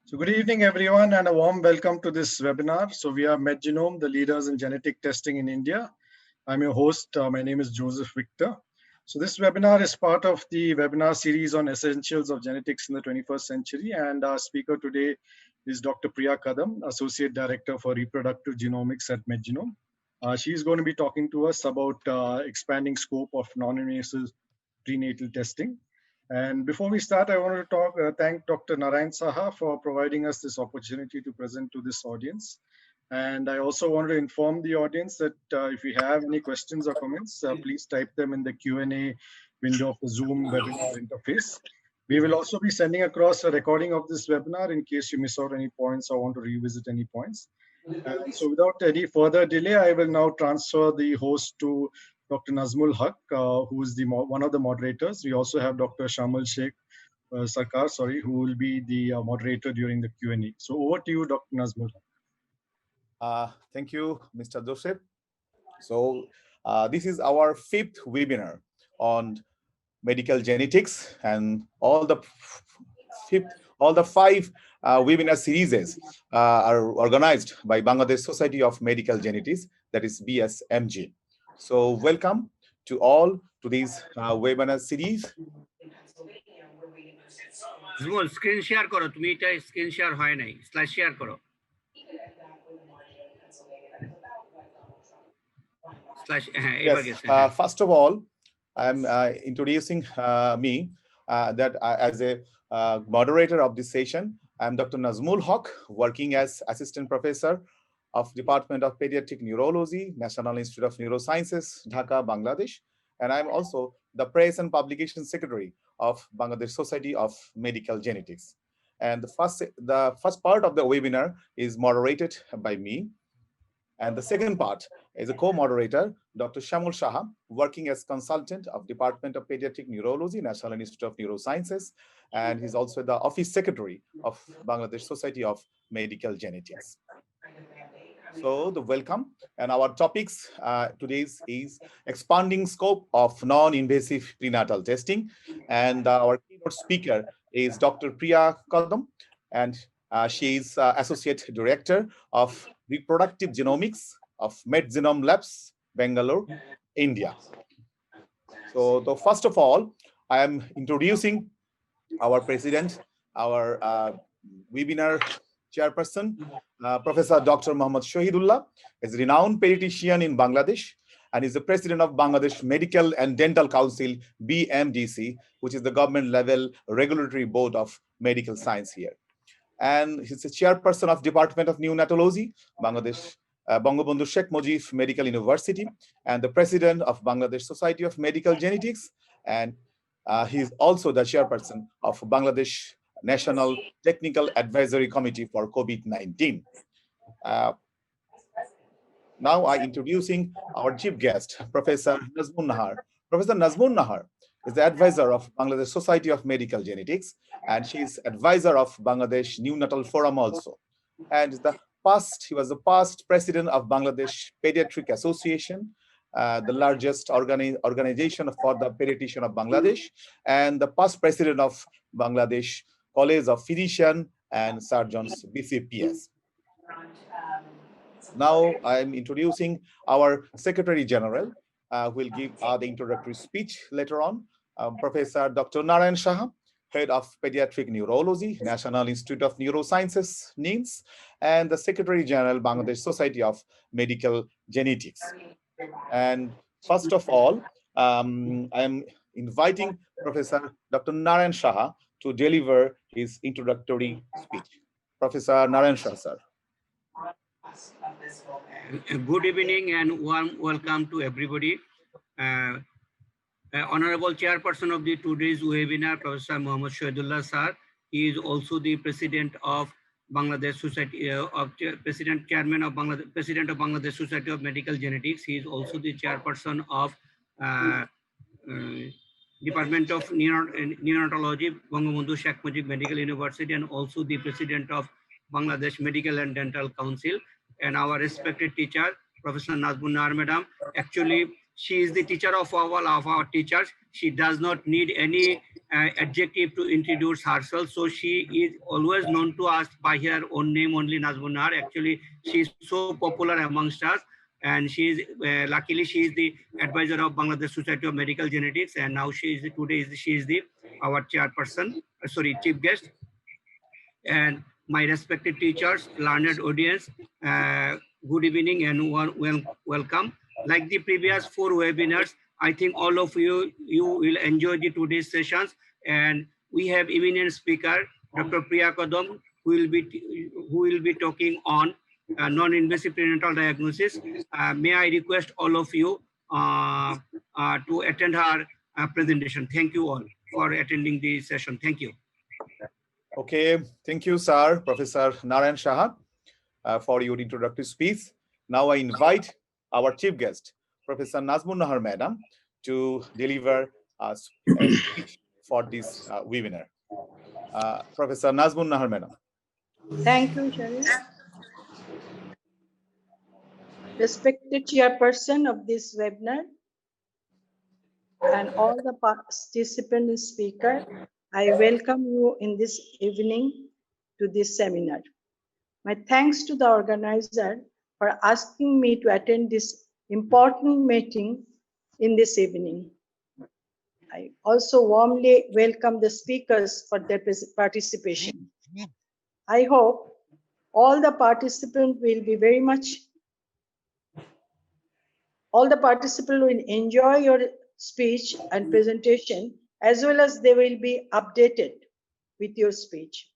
So good evening, everyone, and a warm welcome to this webinar. So we are MedGenome, the leaders in genetic testing in India. I'm your host. My name is Joseph Victor. So this webinar is part of the webinar series on essentials of genetics in the 21st century. And our speaker today is Dr. Priya Kadam, Associate Director for Reproductive Genomics at MedGenome. She's going to be talking to us about expanding scope of non-invasive prenatal testing. And before we start, I want to thank Dr. Narayan Saha for providing us this opportunity to present to this audience. And I also want to inform the audience that if you have any questions or comments, please type them in the Q&A window of the Zoom webinar interface. We will also be sending across a recording of this webinar in case you miss out any points or want to revisit any points. And so without any further delay, I will now transfer the host to Dr. Nazmul Haq, who is one of the moderators. We also have Dr. Shamal Sheikh Sarkar, who will be the moderator during the Q&A. So over to you, Dr. Nazmul Haq. Thank you, Mr. Joseph. So this is our fifth webinar on medical genetics, and all the five webinar series are organized by Bangladesh Society of Medical Genetics, that is BSMG. So welcome to all to this webinar series. Screen share করো, তুমি এটা screen share হয় নাই, slide share করো। First of all, I'm introducing me that as a moderator of this session. I'm Dr. Nazmul Haq, working as Assistant Professor of Department of Pediatric Neurology, National Institute of Neurosciences, Dhaka, Bangladesh. And I'm also the Press and Publication Secretary of Bangladesh Society of Medical Genetics. And the first part of the webinar is moderated by me. And the second part is a co-moderator, Dr. Shamal Shaha, working as consultant of Department of Pediatric Neurology, National Institute of Neurosciences, and he's also the office secretary of Bangladesh Society of Medical Genetics. So the welcome, and our topics today is expanding scope of non-invasive prenatal testing, and our keynote speaker is Dr. Priya Kadam, and she is Associate Director of Reproductive Genomics of MedGenome Labs, Bangalore, India. So first of all, I am introducing our president, our webinar chairperson, Professor Dr. Muhammad Shahidullah, is a renowned pediatrician in Bangladesh and is the president of Bangladesh Medical and Dental Council, BMDC, which is the government level regulatory board of medical science here. And he's the chairperson of Department of Neonatology, Bangladesh Bangabandhu Sheikh Mujib Medical University, and the president of Bangladesh Society of Medical Genetics. And he is also the chairperson of Bangladesh National Technical Advisory Committee for COVID-19. Now I'm introducing our chief guest, Professor Nazmun Nahar. Professor Nazmun Nahar is the advisor of Bangladesh Society of Medical Genetics, and she is advisor of Bangladesh Neonatal Forum also. And he was the past president of Bangladesh Pediatric Association, the largest organization for the pediatrician of Bangladesh, and the past president of Bangladesh College of Physicians and Surgeons, BCPS. Now I'm introducing our Secretary General, who will give the introductory speech later on, Professor Dr. Narayan Saha, Head of Pediatric Neurology, National Institute of Neurosciences, NINS, and the Secretary General, Bangladesh Society of Medical Genetics. And first of all, I'm inviting Professor Dr. Narayan Saha to deliver his introductory speech. Professor Narayan Saha, sir. Good evening and warm welcome to everybody. Honorable Chairperson of the today's webinar, Professor Muhammad Shahidullah sir. He is also the President of Bangladesh Society Chairman of Bangladesh Society of Medical Genetics. He is also the Chairperson of Department of Neonatology, Bangabandhu Sheikh Mujib Medical University, and also the President of Bangladesh Medical and Dental Council. And our respected teacher, Professor Nazmun Nahar Madam. Actually, She is the teacher of all of our teachers. She does not need any adjective to introduce herself. So she is always known to us by her own name only, Nazmun Nahar. Actually, she is so popular amongst us. And she is luckily she is the advisor of Bangladesh Society of Medical Genetics, and now she is the our chairperson, chief guest. And my respected teachers, learned audience, good evening and welcome. Like the previous 4 webinars, I think all of you will enjoy the today's sessions. And we have eminent speaker, Dr. Priya Kadam, who will be talking on non-invasive prenatal diagnosis. May I request all of you to attend her presentation. Thank you all for attending the session. Thank you. Okay, thank you, sir, Professor Narayan Saha, for your introductory speech. Now I invite our chief guest, Professor Nazmun Nahar Madam, to deliver a speech for this webinar. Professor Nazmun Nahar Madam. Thank you, Sharif. Respected chairperson of this webinar and all the participants and speakers, I welcome you in this evening to this seminar. My thanks to the organizer for asking me to attend this important meeting in this evening. I also warmly welcome the speakers for their participation. I hope all the participants will enjoy your speech and presentation, as well as they will be updated with your speech.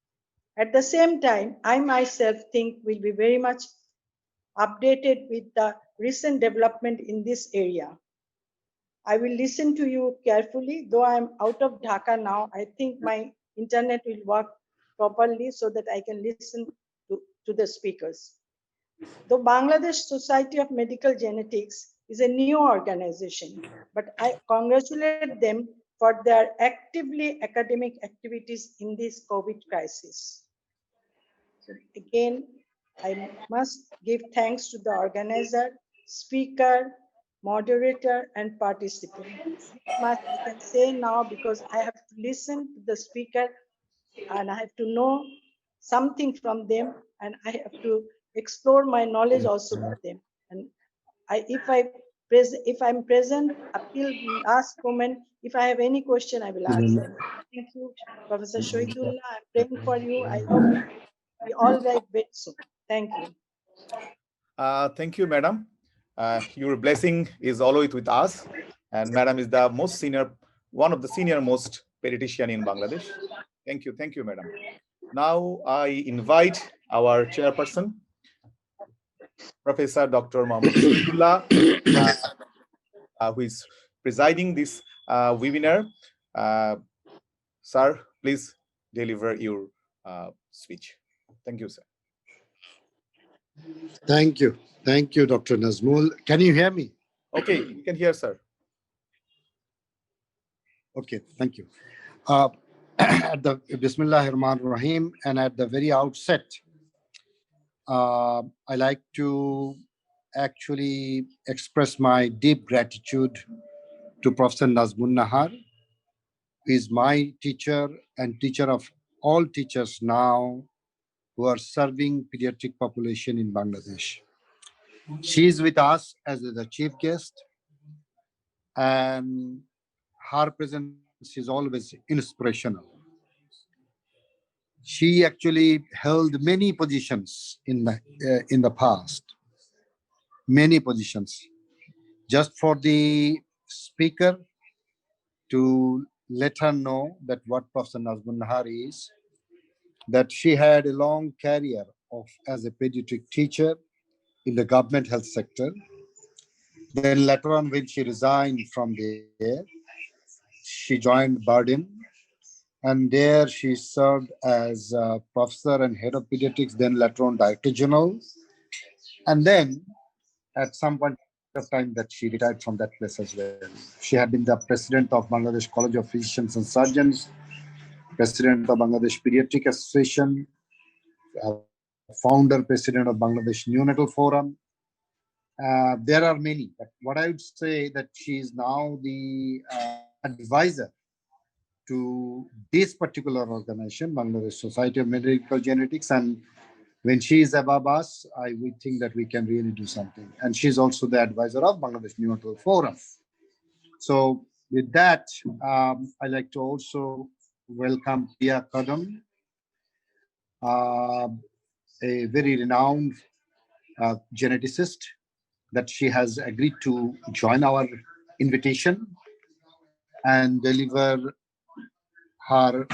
At the same time, I myself think will be very much updated with the recent development in this area. I will listen to you carefully, though I'm out of Dhaka now. I think my internet will work properly so that I can listen to the speakers. The Bangladesh Society of Medical Genetics is a new organization, but I congratulate them for their actively academic activities in this COVID crisis. So again, I must give thanks to the organizer, speaker, moderator, and participant. Much I can say now because I have to listen to the speaker and I have to know something from them, and I have to explore my knowledge also with them. And if I'm present up till last moment, if I have any question, I will ask them. Thank you, Professor Shahidullah. I'm praying for you. I hope we all right very soon. Thank you. Thank you, madam. Your blessing is always with us, and madam is the most senior, one of the senior most pediatrician in Bangladesh. Thank you, madam. Now I invite our chairperson, Professor Dr. Mohammad Shahidullah, who is presiding this webinar. Sir, please deliver your speech. Thank you, sir. Thank you, Dr. Nazmul. Can you hear me? Okay, you can hear, sir. Okay, thank you. At the Bismillahirrahmanirrahim, and at the very outset, I like to actually express my deep gratitude to Professor Nazmun Nahar, who is my teacher and teacher of all teachers now who are serving pediatric population in Bangladesh. She is with us as the chief guest, and her presence is always inspirational. She actually held many positions in the past, many positions. Just for the speaker to let her know that what Professor Nazmun Nahar is, that she had a long career as a pediatric teacher in the government health sector. Then later on, when she resigned from there, she joined Bardin, and there she served as professor and head of pediatrics, then later on director general. And then at some point of time that she retired from that place as well. She had been the president of Bangladesh College of Physicians and Surgeons, president of Bangladesh Pediatric Association, founder, president of Bangladesh Neonatal Forum, there are many, but what I would say that she is now the advisor to this particular organization, Bangladesh Society of Medical Genetics. And when she is above us, we think that we can really do something. And she's also the advisor of Bangladesh Neonatal Forum. So with that, I like to also welcome Priya Kadam, a very renowned geneticist, that she has agreed to join our invitation and deliver her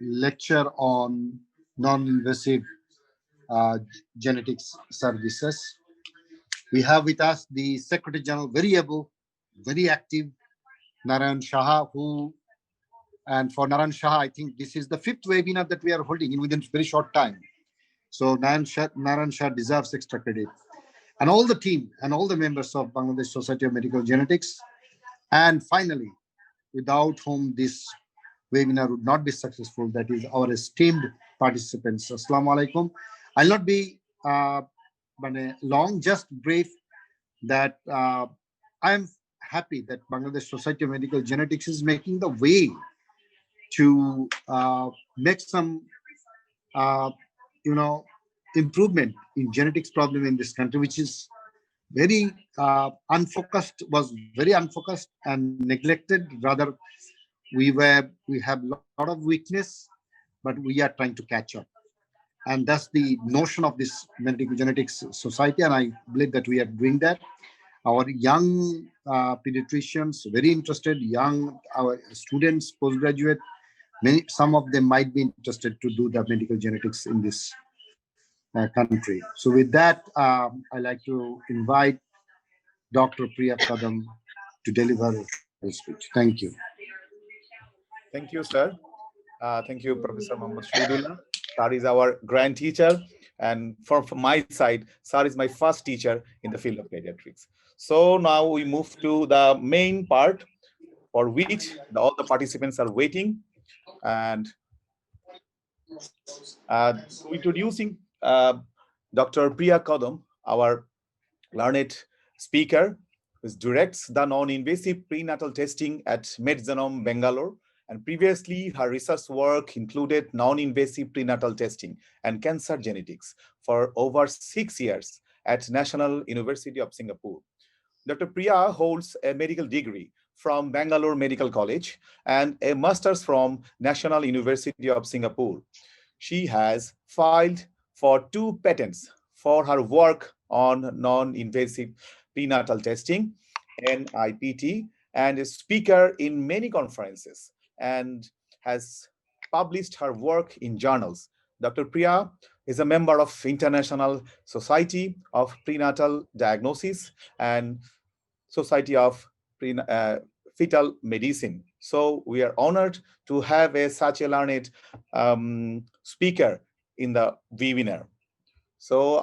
lecture on non-invasive genetics services. We have with us the Secretary General, very able, very active, Narayan Shah, and for Narayan Shah, I think this is the 5th webinar that we are holding within a very short time. So Narayan Shah deserves extra credit. And all the team and all the members of Bangladesh Society of Medical Genetics. And finally, without whom this webinar would not be successful, that is our esteemed participants. Assalamu alaikum. I'll not be long, just brief that I'm happy that Bangladesh Society of Medical Genetics is making the way to make some, improvement in genetics problem in this country, which is very unfocused, was very unfocused and neglected. Rather, we have a lot of weakness, but we are trying to catch up. And that's the notion of this medical genetics society. And I believe that we are doing that. Our young pediatricians, very interested, our students, postgraduate, some of them might be interested to do the medical genetics in this country. So with that, I'd like to invite Dr. Priya Kadam to deliver her speech. Thank you. Thank you, sir. Thank you, Professor Mohammad Shahidullah. Sir is our grand teacher. And from my side, sir is my first teacher in the field of pediatrics. So now we move to the main part for which all the participants are waiting. And introducing Dr. Priya Kadam, our learned speaker, who directs the non-invasive prenatal testing at MedGenome, Bangalore. And previously, her research work included non-invasive prenatal testing and cancer genetics for over 6 years at National University of Singapore. Dr. Priya holds a medical degree from Bangalore Medical College and a master's from National University of Singapore. She has filed for 2 patents for her work on non-invasive prenatal testing, NIPT, and is a speaker in many conferences and has published her work in journals. Dr. Priya is a member of International Society of Prenatal Diagnosis and Society of Fetal Medicine. So we are honored to have such a learned speaker in the webinar. So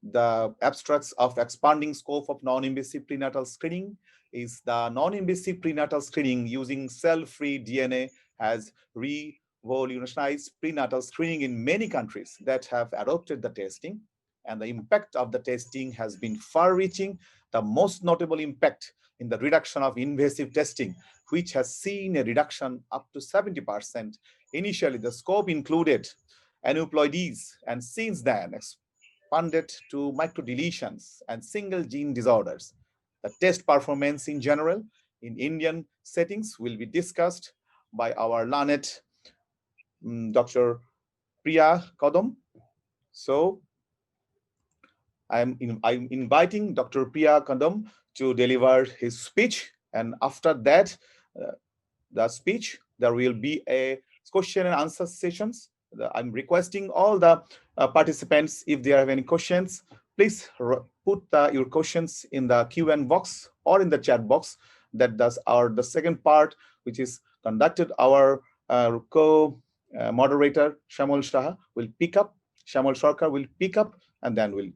the abstracts of expanding scope of non-invasive prenatal screening is the non-invasive prenatal screening using cell-free DNA has revolutionized prenatal screening in many countries that have adopted the testing, and the impact of the testing has been far-reaching. The most notable impact in the reduction of invasive testing, which has seen a reduction up to 70%. Initially, the scope included aneuploidies, and since then expanded to microdeletions and single gene disorders. The test performance in general in Indian settings will be discussed by our learned Dr. Priya Kadam. So I'm inviting Dr. Priya Kadam to deliver his speech, and after that, the speech, there will be a question and answer sessions. I'm requesting all the participants, if they have any questions, please put your questions in the Q&A box or in the chat box. That does the second part, which is conducted our co-moderator Shamol Shah will pick up. Shamol Sarkar will pick up, and then we'll.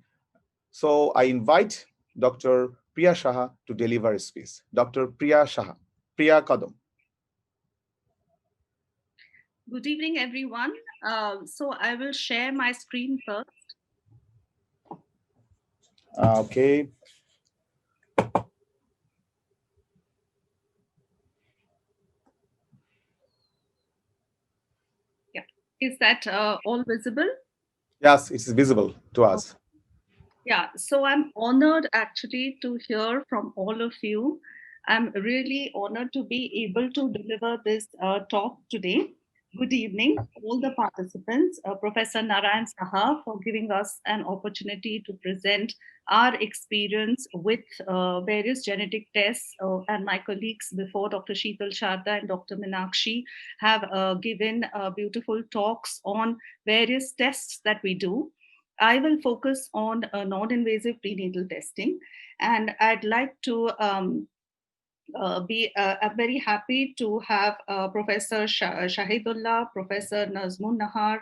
So I invite Dr. Priya Shah to deliver a speech. Dr. Priya Shah, Priya Kadam. Good evening, everyone. So I will share my screen first. Okay. Yeah. Is that all visible? Yes, it's visible to us. Yeah, so I'm honored actually to hear from all of you. I'm really honored to be able to deliver this talk today. Good evening, all the participants, Professor Narayan Saha, for giving us an opportunity to present our experience with various genetic tests, and my colleagues before, Dr. Sheetal Sharda and Dr. Minakshi, have given beautiful talks on various tests that we do. I will focus on non-invasive prenatal testing, and I'd like to I'm very happy to have Professor Shahidullah, Professor Nazmun Nahar,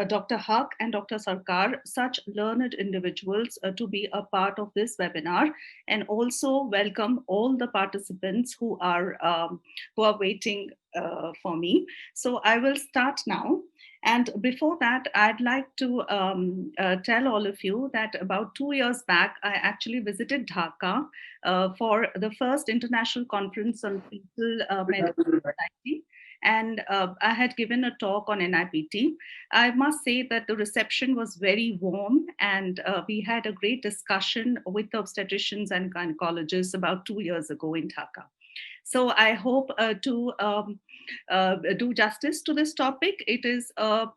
Dr. Haq, and Dr. Sarkar, such learned individuals to be a part of this webinar, and also welcome all the participants who are waiting for me. So I will start now. And before that, I'd like to tell all of you that about 2 years back, I actually visited Dhaka for the first international conference on fetal medical society. And I had given a talk on NIPT. I must say that the reception was very warm, and we had a great discussion with the obstetricians and gynecologists about 2 years ago in Dhaka. So I hope to do justice to this topic. It is a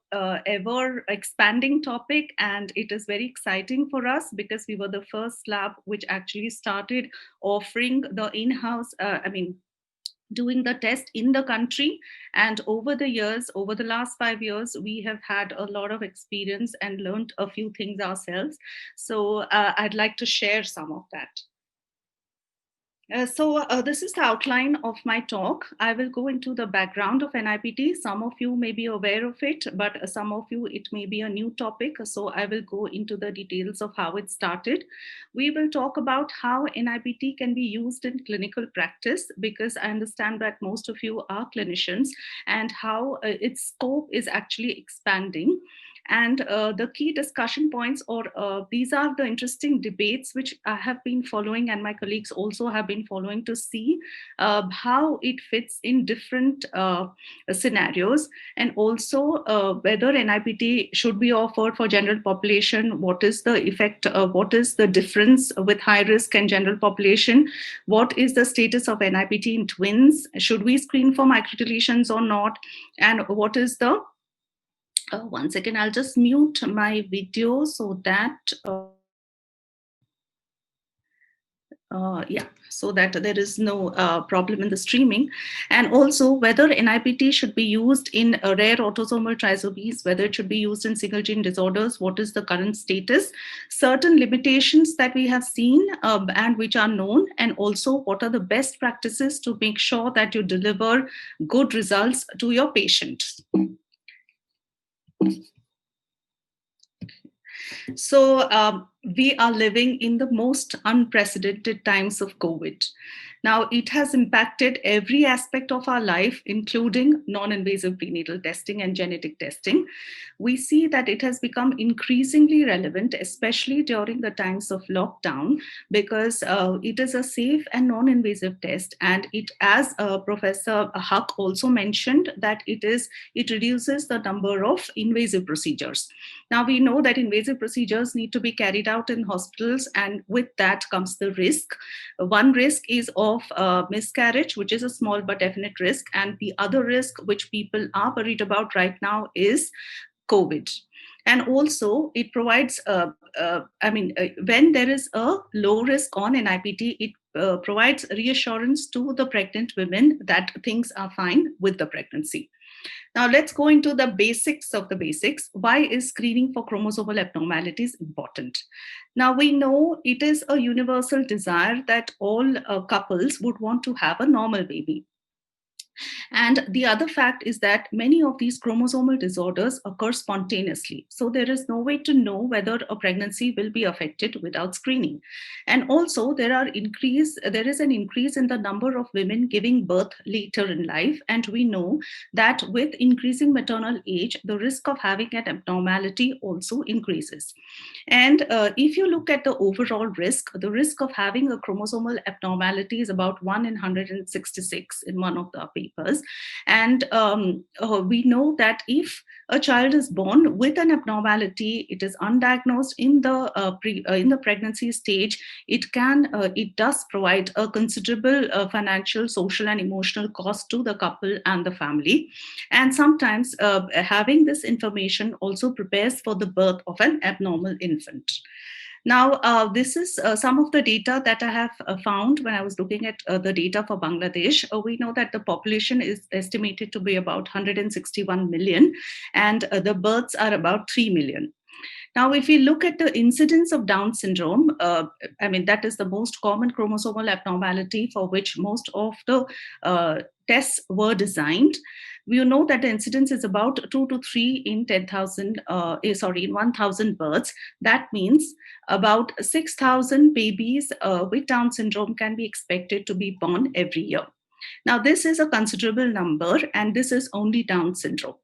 ever expanding topic, and it is very exciting for us because we were the first lab which actually started offering the in-house, doing the test in the country. And over the years, over the last 5 years, we have had a lot of experience and learned a few things ourselves. So I'd like to share some of that. So this is the outline of my talk. I will go into the background of NIPT. Some of you may be aware of it, but some of you, it may be a new topic. So I will go into the details of how it started. We will talk about how NIPT can be used in clinical practice, because I understand that most of you are clinicians, and how its scope is actually expanding. And the key discussion points, or these are the interesting debates which I have been following, and my colleagues also have been following, to see how it fits in different scenarios, and also whether NIPT should be offered for general population, what is the effect, what is the difference with high risk and general population, what is the status of NIPT in twins, should we screen for microdeletions or not, and what is the one second, I'll just mute my video so that, so that there is no problem in the streaming. And also whether NIPT should be used in rare autosomal trisomies, whether it should be used in single gene disorders, what is the current status, certain limitations that we have seen and which are known, and also what are the best practices to make sure that you deliver good results to your patients. So we are living in the most unprecedented times of COVID. Now, it has impacted every aspect of our life, including non-invasive prenatal testing and genetic testing. We see that it has become increasingly relevant, especially during the times of lockdown, because it is a safe and non-invasive test. And it, as Professor Haq also mentioned, that it reduces the number of invasive procedures. Now, we know that invasive procedures need to be carried out in hospitals, and with that comes the risk. One risk is of miscarriage, which is a small but definite risk, and the other risk which people are worried about right now is COVID. And also it provides, when there is a low risk on NIPT, it provides reassurance to the pregnant women that things are fine with the pregnancy. Now let's go into the basics of the basics. Why is screening for chromosomal abnormalities important? Now we know it is a universal desire that all couples would want to have a normal baby. And the other fact is that many of these chromosomal disorders occur spontaneously. So there is no way to know whether a pregnancy will be affected without screening. And also there is an increase in the number of women giving birth later in life. And we know that with increasing maternal age, the risk of having an abnormality also increases. And if you look at the overall risk, the risk of having a chromosomal abnormality is about 1 in 166 in one of the papers. And we know that if a child is born with an abnormality, it is undiagnosed in the pregnancy stage, it does provide a considerable financial, social, and emotional cost to the couple and the family. And sometimes having this information also prepares for the birth of an abnormal infant. Now, this is some of the data that I have found when I was looking at the data for Bangladesh. We know that the population is estimated to be about 161 million, and the births are about 3 million. Now, if we look at the incidence of Down syndrome, that is the most common chromosomal abnormality for which most of the tests were designed. We know that the incidence is about 2 to 3 in 1,000 births. That means about 6,000 babies with Down syndrome can be expected to be born every year. Now, this is a considerable number, and this is only Down syndrome.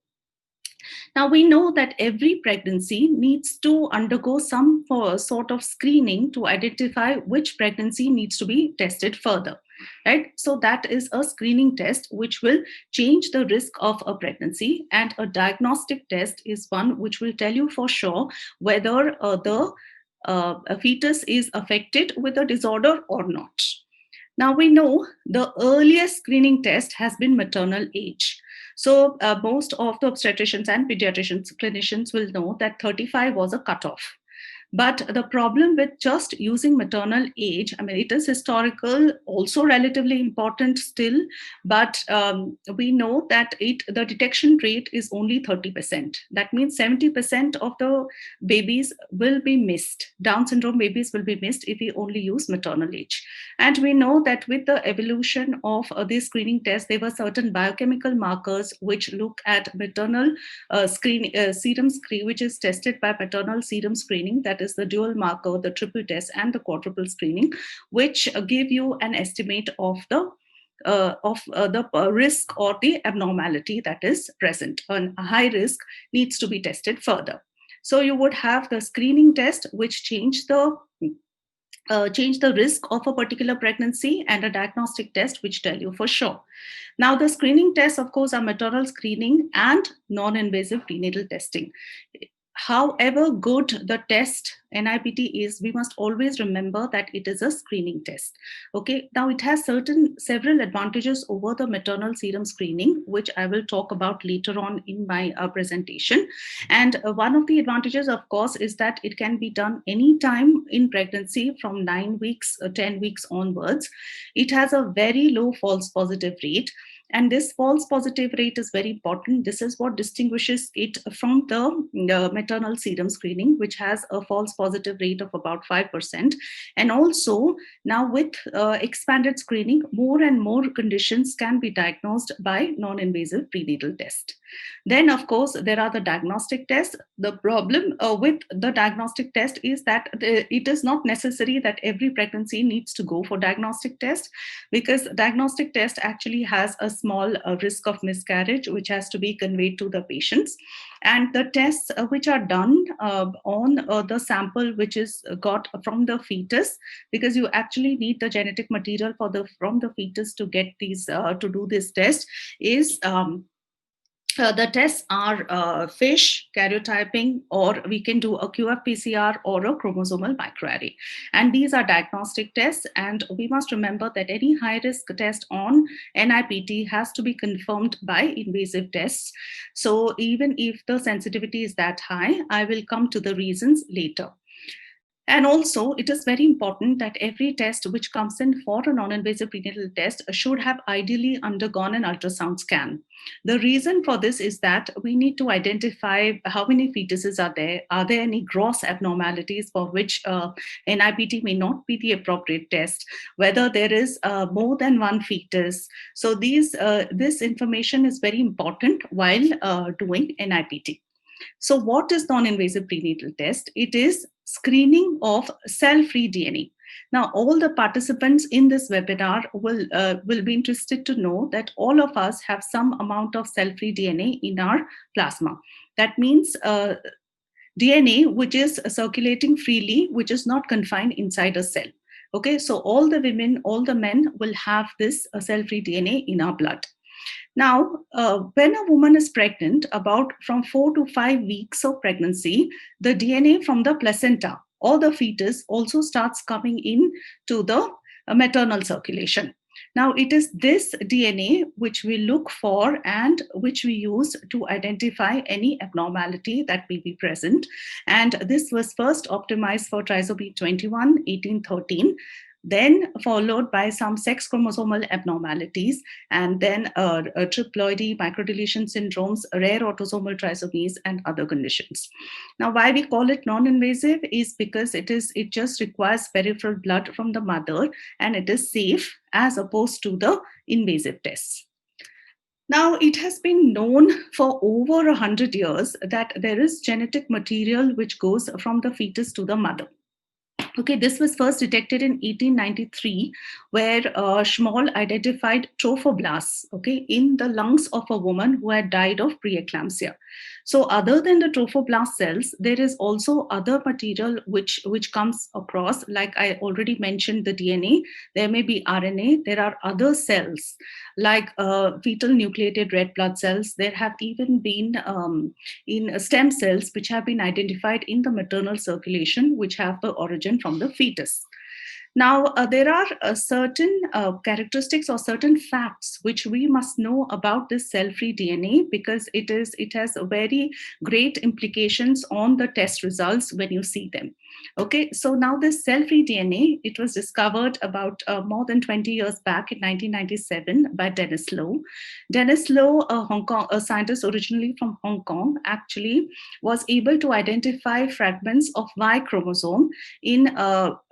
Now, we know that every pregnancy needs to undergo some sort of screening to identify which pregnancy needs to be tested further, right? So that is a screening test which will change the risk of a pregnancy, and a diagnostic test is one which will tell you for sure whether a fetus is affected with a disorder or not. Now, we know the earliest screening test has been maternal age. So most of the obstetricians and pediatricians, clinicians will know that 35 was a cutoff. But the problem with just using maternal age, it is historical, also relatively important still, but we know that the detection rate is only 30%. That means 70% of the babies will be missed. Down syndrome babies will be missed if we only use maternal age. And we know that with the evolution of this screening test, there were certain biochemical markers which look at maternal serum screen, which is tested by maternal serum screening. That is the dual marker, the triple test, and the quadruple screening, which give you an estimate of the risk or the abnormality that is present. A high risk needs to be tested further. So you would have the screening test, which change the risk of a particular pregnancy, and a diagnostic test which tell you for sure. Now, the screening tests, of course, are maternal screening and non-invasive prenatal testing. However good the test NIPT is, we must always remember that it is a screening test. Okay, now it has several advantages over the maternal serum screening, which I will talk about later on in my presentation. And one of the advantages, of course, is that it can be done anytime in pregnancy from 9 weeks, 10 weeks onwards. It has a very low false positive rate. And this false positive rate is very important. This is what distinguishes it from the maternal serum screening, which has a false positive rate of about 5%. And also now with expanded screening, more and more conditions can be diagnosed by non-invasive prenatal test. Then, of course, there are the diagnostic tests. The problem with the diagnostic test is that it is not necessary that every pregnancy needs to go for diagnostic test, because diagnostic test actually has a small risk of miscarriage, which has to be conveyed to the patients. And the tests which are done on the sample which is got from the fetus, because you actually need the genetic material from the fetus to get these to do this test, is the tests are FISH, karyotyping, or we can do a QF-PCR or a chromosomal microarray. And these are diagnostic tests. And we must remember that any high-risk test on NIPT has to be confirmed by invasive tests. So even if the sensitivity is that high, I will come to the reasons later. And also, it is very important that every test which comes in for a non-invasive prenatal test should have ideally undergone an ultrasound scan. The reason for this is that we need to identify how many fetuses are there. Are there any gross abnormalities for which NIPT may not be the appropriate test? Whether there is more than one fetus. So this information is very important while doing NIPT. So what is non-invasive prenatal test? It is screening of cell-free DNA. Now, all the participants in this webinar will be interested to know that all of us have some amount of cell-free DNA in our plasma. That means DNA which is circulating freely, which is not confined inside a cell. Okay, so all the women, all the men will have this cell-free DNA in our blood. Now, when a woman is pregnant, about from 4 to 5 weeks of pregnancy, the DNA from the placenta or the fetus also starts coming in to the maternal circulation. Now, it is this DNA which we look for and which we use to identify any abnormality that may be present. And this was first optimized for trisomy 21, 18, 13. Then followed by some sex chromosomal abnormalities, and then triploidy, microdeletion syndromes, rare autosomal trisomies, and other conditions. Now, why we call it non-invasive is because it just requires peripheral blood from the mother, and it is safe as opposed to the invasive tests. Now, it has been known for over 100 years that there is genetic material which goes from the fetus to the mother. Okay, this was first detected in 1893, where Schmoll identified trophoblasts, okay, in the lungs of a woman who had died of preeclampsia. So other than the trophoblast cells, there is also other material which comes across, like I already mentioned the DNA, there may be RNA, there are other cells like fetal nucleated red blood cells. There have even been in stem cells which have been identified in the maternal circulation, which have the origin from the fetus. Now, there are certain characteristics or certain facts which we must know about this cell-free DNA, because it has very great implications on the test results when you see them. Okay, so now this cell-free DNA, it was discovered about more than 20 years back in 1997 by Dennis Lowe. Dennis Lowe, a scientist originally from Hong Kong, actually was able to identify fragments of Y chromosome in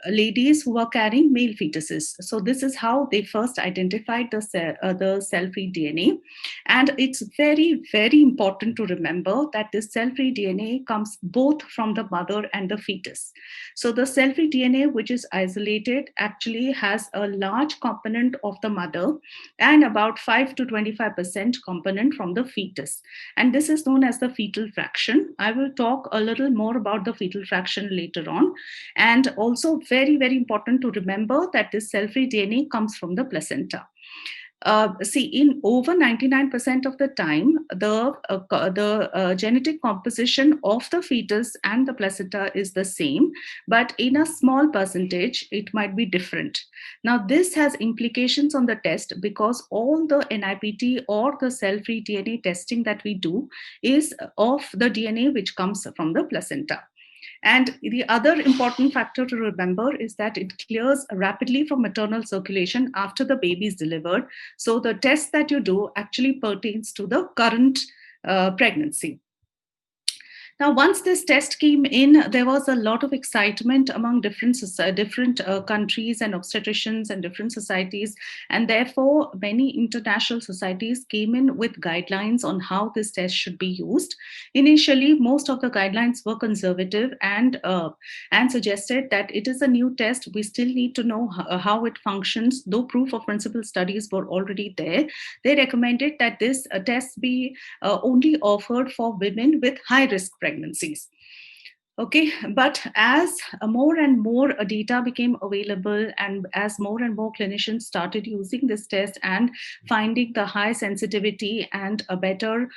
ladies who were carrying male fetuses. So this is how they first identified the cell-free DNA. And it's very, very important to remember that this cell-free DNA comes both from the mother and the fetus. So the cell-free DNA, which is isolated, actually has a large component of the mother and about 5 to 25% component from the fetus. And this is known as the fetal fraction. I will talk a little more about the fetal fraction later on. And also very, very important to remember that this cell-free DNA comes from the placenta. See, in over 99% of the time, the genetic composition of the fetus and the placenta is the same, but in a small percentage, it might be different. Now, this has implications on the test because all the NIPT or the cell-free DNA testing that we do is of the DNA which comes from the placenta. And the other important factor to remember is that it clears rapidly from maternal circulation after the baby is delivered. So the test that you do actually pertains to the current pregnancy. Now, once this test came in, there was a lot of excitement among different countries and obstetricians and different societies. And therefore, many international societies came in with guidelines on how this test should be used. Initially, most of the guidelines were conservative and suggested that it is a new test. We still need to know how it functions, though proof of principle studies were already there. They recommended that this test be only offered for women with high-risk pregnancies. Okay, but as more and more data became available and as more and more clinicians started using this test and finding the high sensitivity and a better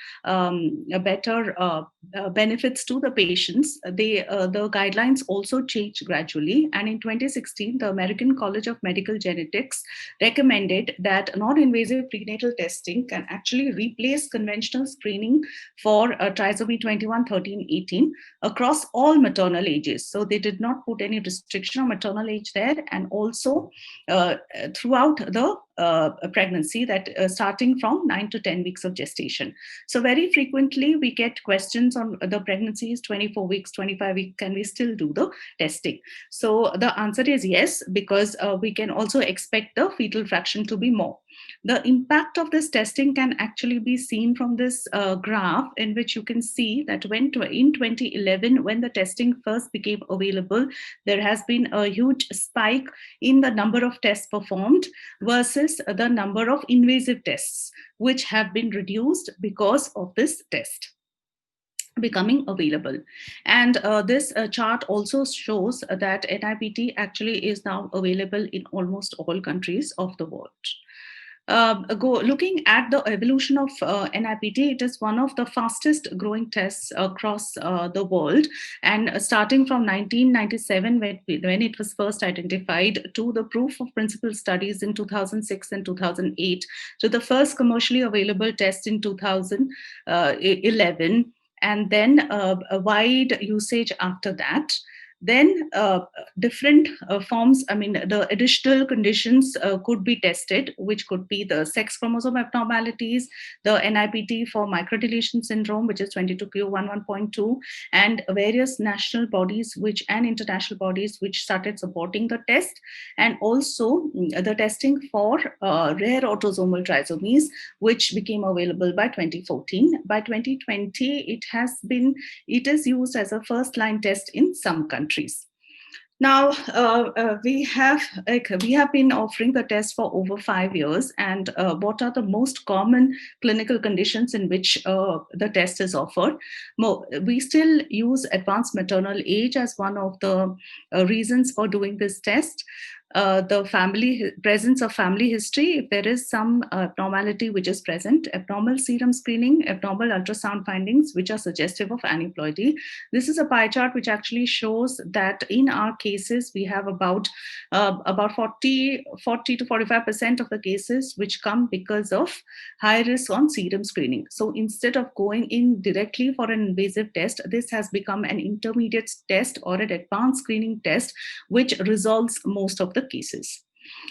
benefits to the patients, the guidelines also changed gradually. And in 2016, the American College of Medical Genetics recommended that non-invasive prenatal testing can actually replace conventional screening for trisomy 21, 13, 18 across all all maternal ages. So they did not put any restriction on maternal age there, and also throughout the pregnancy, that starting from 9 to 10 weeks of gestation. So very frequently we get questions on the pregnancies 24 weeks, 25 weeks, can we still do the testing? So the answer is yes, because we can also expect the fetal fraction to be more. The impact of this testing can actually be seen from this graph, in which you can see that in 2011, when the testing first became available, there has been a huge spike in the number of tests performed versus the number of invasive tests, which have been reduced because of this test becoming available. And this chart also shows that NIPT actually is now available in almost all countries of the world. Looking at the evolution of NIPT, it is one of the fastest growing tests across the world. And starting from 1997, when it was first identified, to the proof of principle studies in 2006 and 2008, to the first commercially available test in 2011, and then a wide usage after that. Then different forms, I mean, the additional conditions could be tested, which could be the sex chromosome abnormalities, the NIPT for microdeletion syndrome, which is 22q11.2, and various national bodies and international bodies which started supporting the test, and also the testing for rare autosomal trisomies, which became available by 2014. By 2020, it is used as a first-line test in some countries. Now, we have been offering the test for over 5 years. And what are the most common clinical conditions in which the test is offered? We still use advanced maternal age as one of the reasons for doing this test. The presence of family history, if there is some abnormality which is present, abnormal serum screening, abnormal ultrasound findings which are suggestive of aneuploidy. This is a pie chart which actually shows that in our cases we have about 40 to 45% of the cases which come because of high risk on serum screening. So instead of going in directly for an invasive test, this has become an intermediate test or an advanced screening test which resolves most of the cases.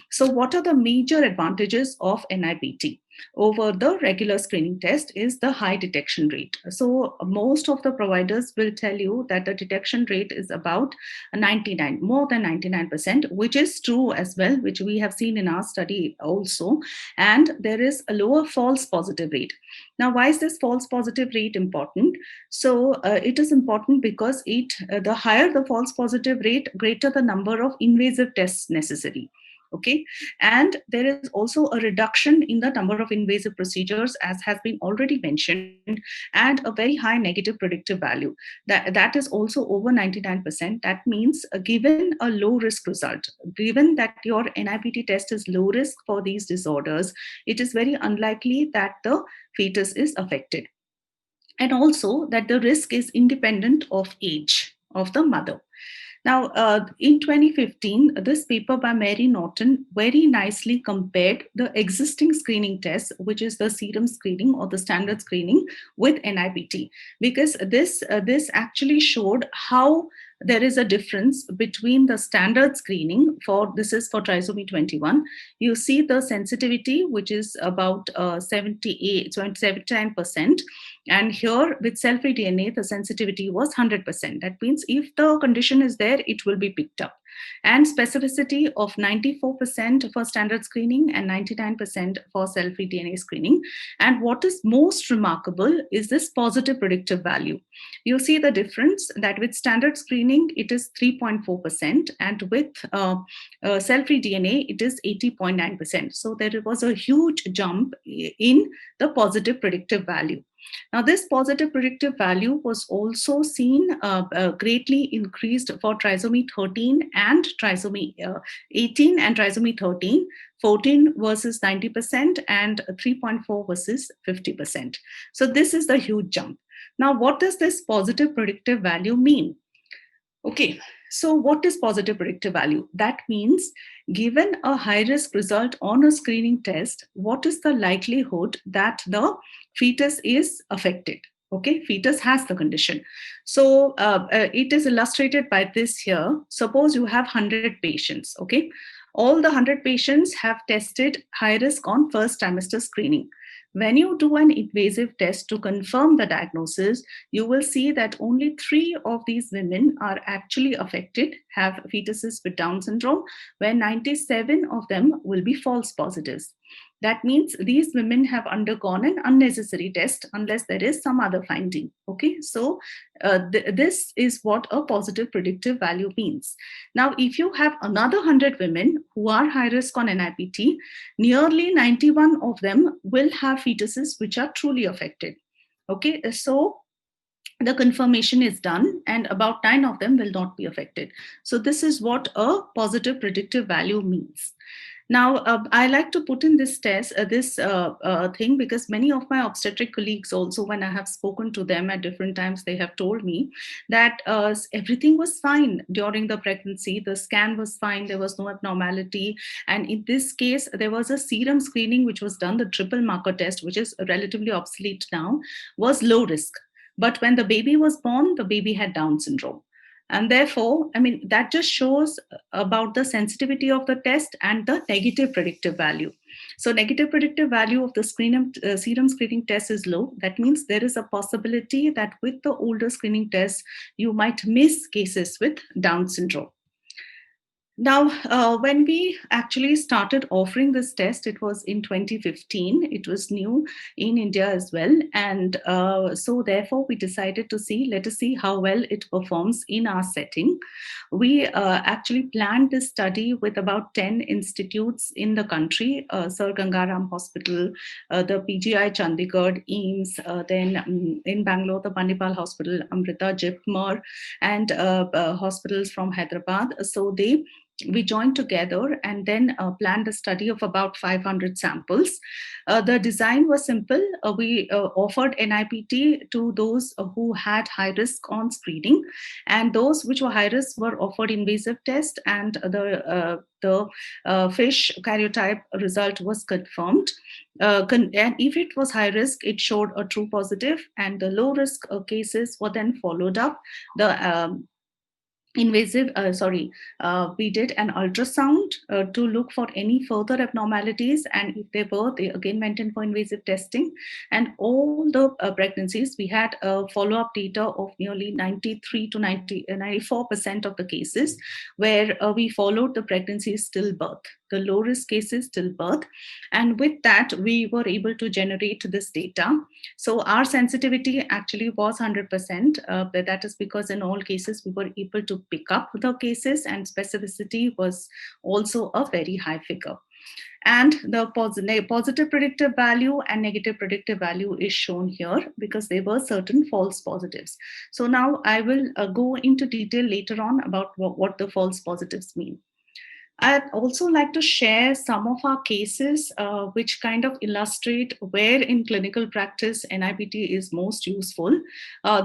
So what are the major advantages of NIPT over the regular screening test? Is the high detection rate. So most of the providers will tell you that the detection rate is about more than 99%, which is true as well, which we have seen in our study also. And there is a lower false positive rate. Now, why is this false positive rate important? So it is important because the higher the false positive rate, greater the number of invasive tests necessary. Okay, and there is also a reduction in the number of invasive procedures, as has been already mentioned, and a very high negative predictive value. That is also over 99%. That means given a low risk result, given that your NIPT test is low risk for these disorders, it is very unlikely that the fetus is affected. And also that the risk is independent of age of the mother. Now, in 2015, this paper by Mary Norton very nicely compared the existing screening test, which is the serum screening or the standard screening, with NIPT, because this actually showed how there is a difference between the standard screening this is for trisomy 21. You see the sensitivity, which is about 79%. And here with cell-free DNA, the sensitivity was 100%. That means if the condition is there, it will be picked up. And specificity of 94% for standard screening and 99% for cell-free DNA screening. And what is most remarkable is this positive predictive value. You see the difference that with standard screening, it is 3.4%, and with cell-free DNA, it is 80.9%. So there was a huge jump in the positive predictive value. Now, this positive predictive value was also seen greatly increased for trisomy 13 and trisomy 18 and trisomy 13, 14 versus 90% and 3.4 versus 50%. So this is the huge jump. Now, what does this positive predictive value mean? Okay, so what is positive predictive value? That means given a high-risk result on a screening test, what is the likelihood that the fetus is affected? Okay, fetus has the condition. So it is illustrated by this here. Suppose you have 100 patients, okay? All the 100 patients have tested high risk on first trimester screening. When you do an invasive test to confirm the diagnosis, you will see that only 3 of these women are actually affected, have fetuses with Down syndrome, where 97 of them will be false positives. That means these women have undergone an unnecessary test unless there is some other finding. Okay, so this is what a positive predictive value means. Now, if you have another 100 women who are high risk on NIPT, nearly 91 of them will have fetuses which are truly affected. Okay, so the confirmation is done and about 9 of them will not be affected. So this is what a positive predictive value means. Now, I like to put in this test, thing, because many of my obstetric colleagues also, when I have spoken to them at different times, they have told me that everything was fine during the pregnancy. The scan was fine. There was no abnormality. And in this case, there was a serum screening, which was done, the triple marker test, which is relatively obsolete now, was low risk. But when the baby was born, the baby had Down syndrome. And therefore, I mean, that just shows about the sensitivity of the test and the negative predictive value. So negative predictive value of the serum screening test is low. That means there is a possibility that with the older screening tests, you might miss cases with Down syndrome. Now, when we actually started offering this test, it was in 2015. It was new in India as well. And so therefore, we decided to let us see how well it performs in our setting. We actually planned this study with about 10 institutes in the country, Sir Gangaram Hospital, the PGI Chandigarh, AIIMS, then in Bangalore, the Manipal Hospital, Amrita, Jipmer, and hospitals from Hyderabad. So we joined together and then planned a study of about 500 samples. The design was simple. We offered NIPT to those who had high risk on screening, and those which were high risk were offered invasive test, and the FISH karyotype result was confirmed. And if it was high risk, it showed a true positive, and the low risk cases were then followed up. The invasive, we did an ultrasound to look for any further abnormalities, and if there were, they again went in for invasive testing. And all the pregnancies, we had follow-up data of nearly 93 to 94% of the cases where we followed the pregnancies till birth, the low risk cases till birth. And with that, we were able to generate this data. So our sensitivity actually was 100%, but that is because in all cases we were able to pick up the cases, and specificity was also a very high figure. And the positive predictive value and negative predictive value is shown here because there were certain false positives. So now I will go into detail later on about what the false positives mean. I'd also like to share some of our cases which kind of illustrate where in clinical practice NIPT is most useful.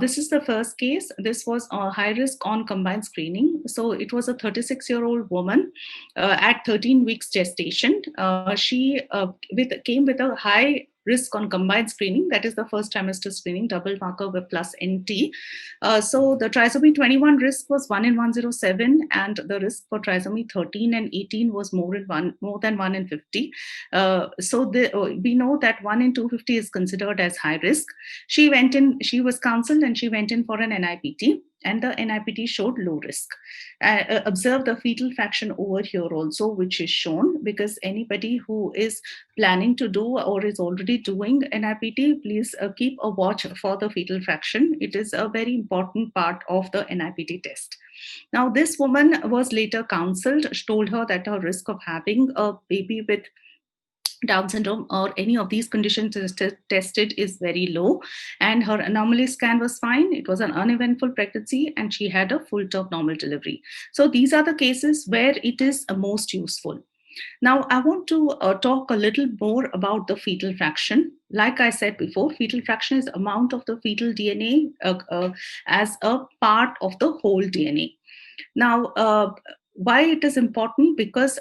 This is the first case. This was a high risk on combined screening. So it was a 36-year-old woman at 13 weeks gestation. She came with a high risk on combined screening, that is the first trimester screening, double marker with plus NT. So the trisomy 21 risk was 1 in 107, and the risk for trisomy 13 and 18 was more than 1 in 50. So we know that 1 in 250 is considered as high risk. She was counseled and she went in for an NIPT. And the NIPT showed low risk. Observe the fetal fraction over here also, which is shown, because anybody who is planning to do or is already doing NIPT, please keep a watch for the fetal fraction. It is a very important part of the NIPT test. Now, this woman was later counseled, told her that her risk of having a baby with Down syndrome or any of these conditions tested is very low, and her anomaly scan was fine. It was an uneventful pregnancy and she had a full-term normal delivery. So these are the cases where it is most useful. Now, I want to talk a little more about the fetal fraction. Like I said before, fetal fraction is amount of the fetal DNA as a part of the whole DNA. Now, Why it is important? Because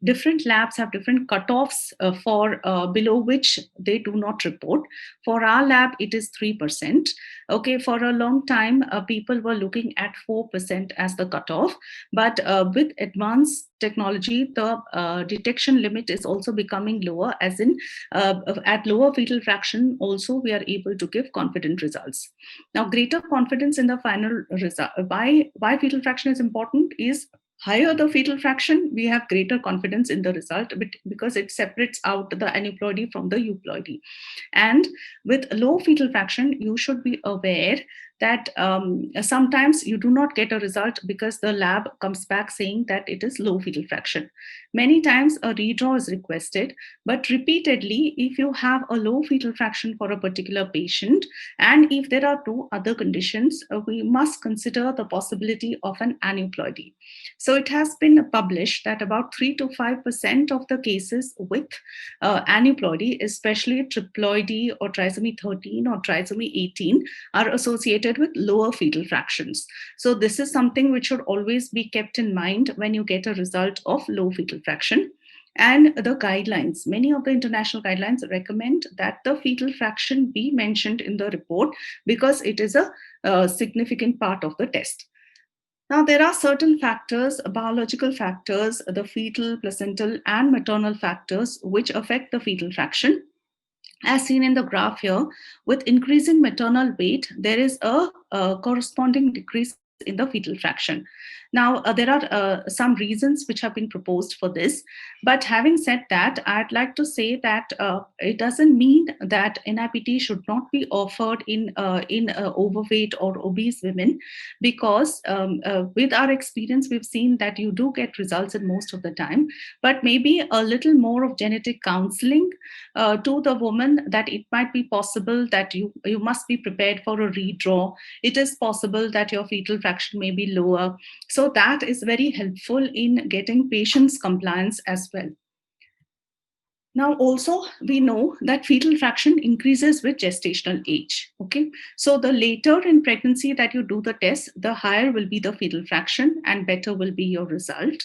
different labs have different cutoffs for below which they do not report. For our lab, it is 3%. Okay, for a long time, people were looking at 4% as the cutoff. But with advanced technology, the detection limit is also becoming lower, as in at lower fetal fraction, also we are able to give confident results. Now, greater confidence in the final result. Why fetal fraction is important is, higher the fetal fraction, we have greater confidence in the result, because it separates out the aneuploidy from the euploidy. And with low fetal fraction, you should be aware that sometimes you do not get a result because the lab comes back saying that it is low fetal fraction. Many times a redraw is requested, but repeatedly, if you have a low fetal fraction for a particular patient, and if there are two other conditions, we must consider the possibility of an aneuploidy. So it has been published that about 3 to 5% of the cases with aneuploidy, especially triploidy or trisomy 13 or trisomy 18, are associated with lower fetal fractions. So this is something which should always be kept in mind when you get a result of low fetal fraction. And the guidelines, many of the international guidelines recommend that the fetal fraction be mentioned in the report because it is a significant part of the test. Now, there are certain factors, biological factors, the fetal, placental, and maternal factors, which affect the fetal fraction. As seen in the graph here, with increasing maternal weight, there is a corresponding decrease in the fetal fraction. Now, there are some reasons which have been proposed for this. But having said that, I'd like to say that it doesn't mean that NIPT should not be offered in overweight or obese women, because with our experience, we've seen that you do get results in most of the time, but maybe a little more of genetic counseling to the woman, that it might be possible that you must be prepared for a redraw. It is possible that your fetal fraction may be lower. So that is very helpful in getting patients' compliance as well. Now, also, we know that fetal fraction increases with gestational age. Okay, so the later in pregnancy that you do the test, the higher will be the fetal fraction and better will be your result.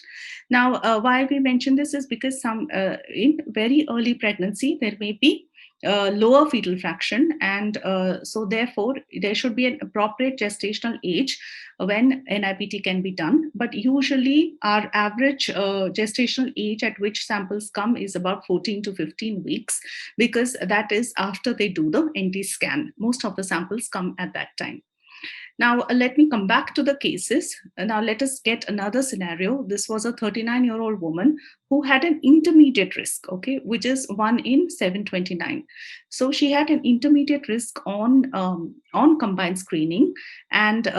Now, why we mention this is because in very early pregnancy, there may be lower fetal fraction, and so therefore there should be an appropriate gestational age when NIPT can be done. But usually our average gestational age at which samples come is about 14 to 15 weeks, because that is after they do the NT scan. Most of the samples come at that time. Now, let me come back to the cases. Now, let us get another scenario. This was a 39-year-old woman who had an intermediate risk, okay, which is 1 in 729. So she had an intermediate risk on combined screening, and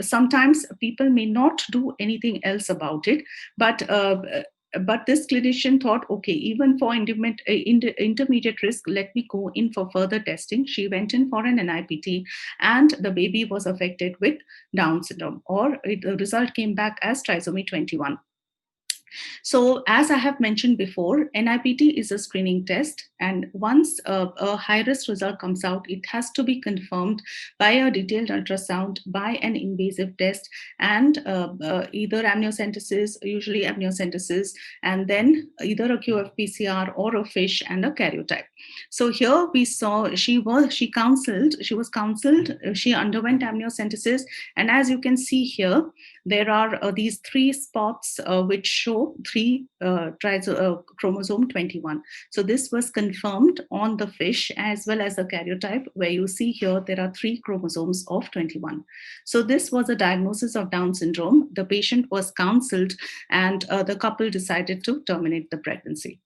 sometimes people may not do anything else about it, but this clinician thought, okay, even for intermediate risk, let me go in for further testing. She went in for an NIPT, and the baby was affected with Down syndrome, or the result came back as trisomy 21. So, as I have mentioned before, NIPT is a screening test, and once a high-risk result comes out, it has to be confirmed by a detailed ultrasound, by an invasive test, and either amniocentesis, usually amniocentesis, and then either a QF-PCR or a FISH and a karyotype. So here we saw she was counseled, she underwent amniocentesis, and as you can see here, there are these 3 spots which show 3 chromosome 21. So this was confirmed on the FISH as well as the karyotype, where you see here there are 3 chromosomes of 21. So this was a diagnosis of Down syndrome. The patient was counseled, and the couple decided to terminate the pregnancy.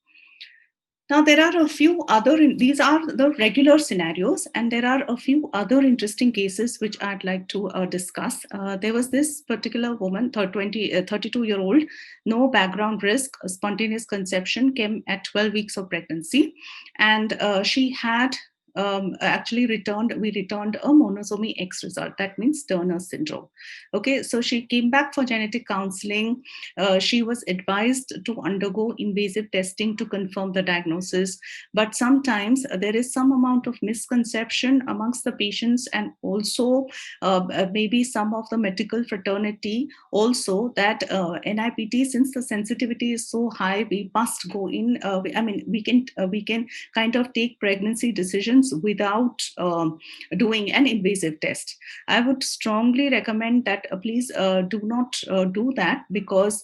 Now, there are a few other, these are the regular scenarios, and there are a few other interesting cases which I'd like to discuss. There was this particular woman, 32-year-old, no background risk, spontaneous conception, came at 12 weeks of pregnancy, and she had actually we returned a monosomy X result. That means Turner syndrome. Okay, so she came back for genetic counseling. She was advised to undergo invasive testing to confirm the diagnosis. But sometimes there is some amount of misconception amongst the patients, and also maybe some of the medical fraternity also, that NIPT, since the sensitivity is so high, we must go in. We can kind of take pregnancy decisions without doing an invasive test. I would strongly recommend that please do not do that, because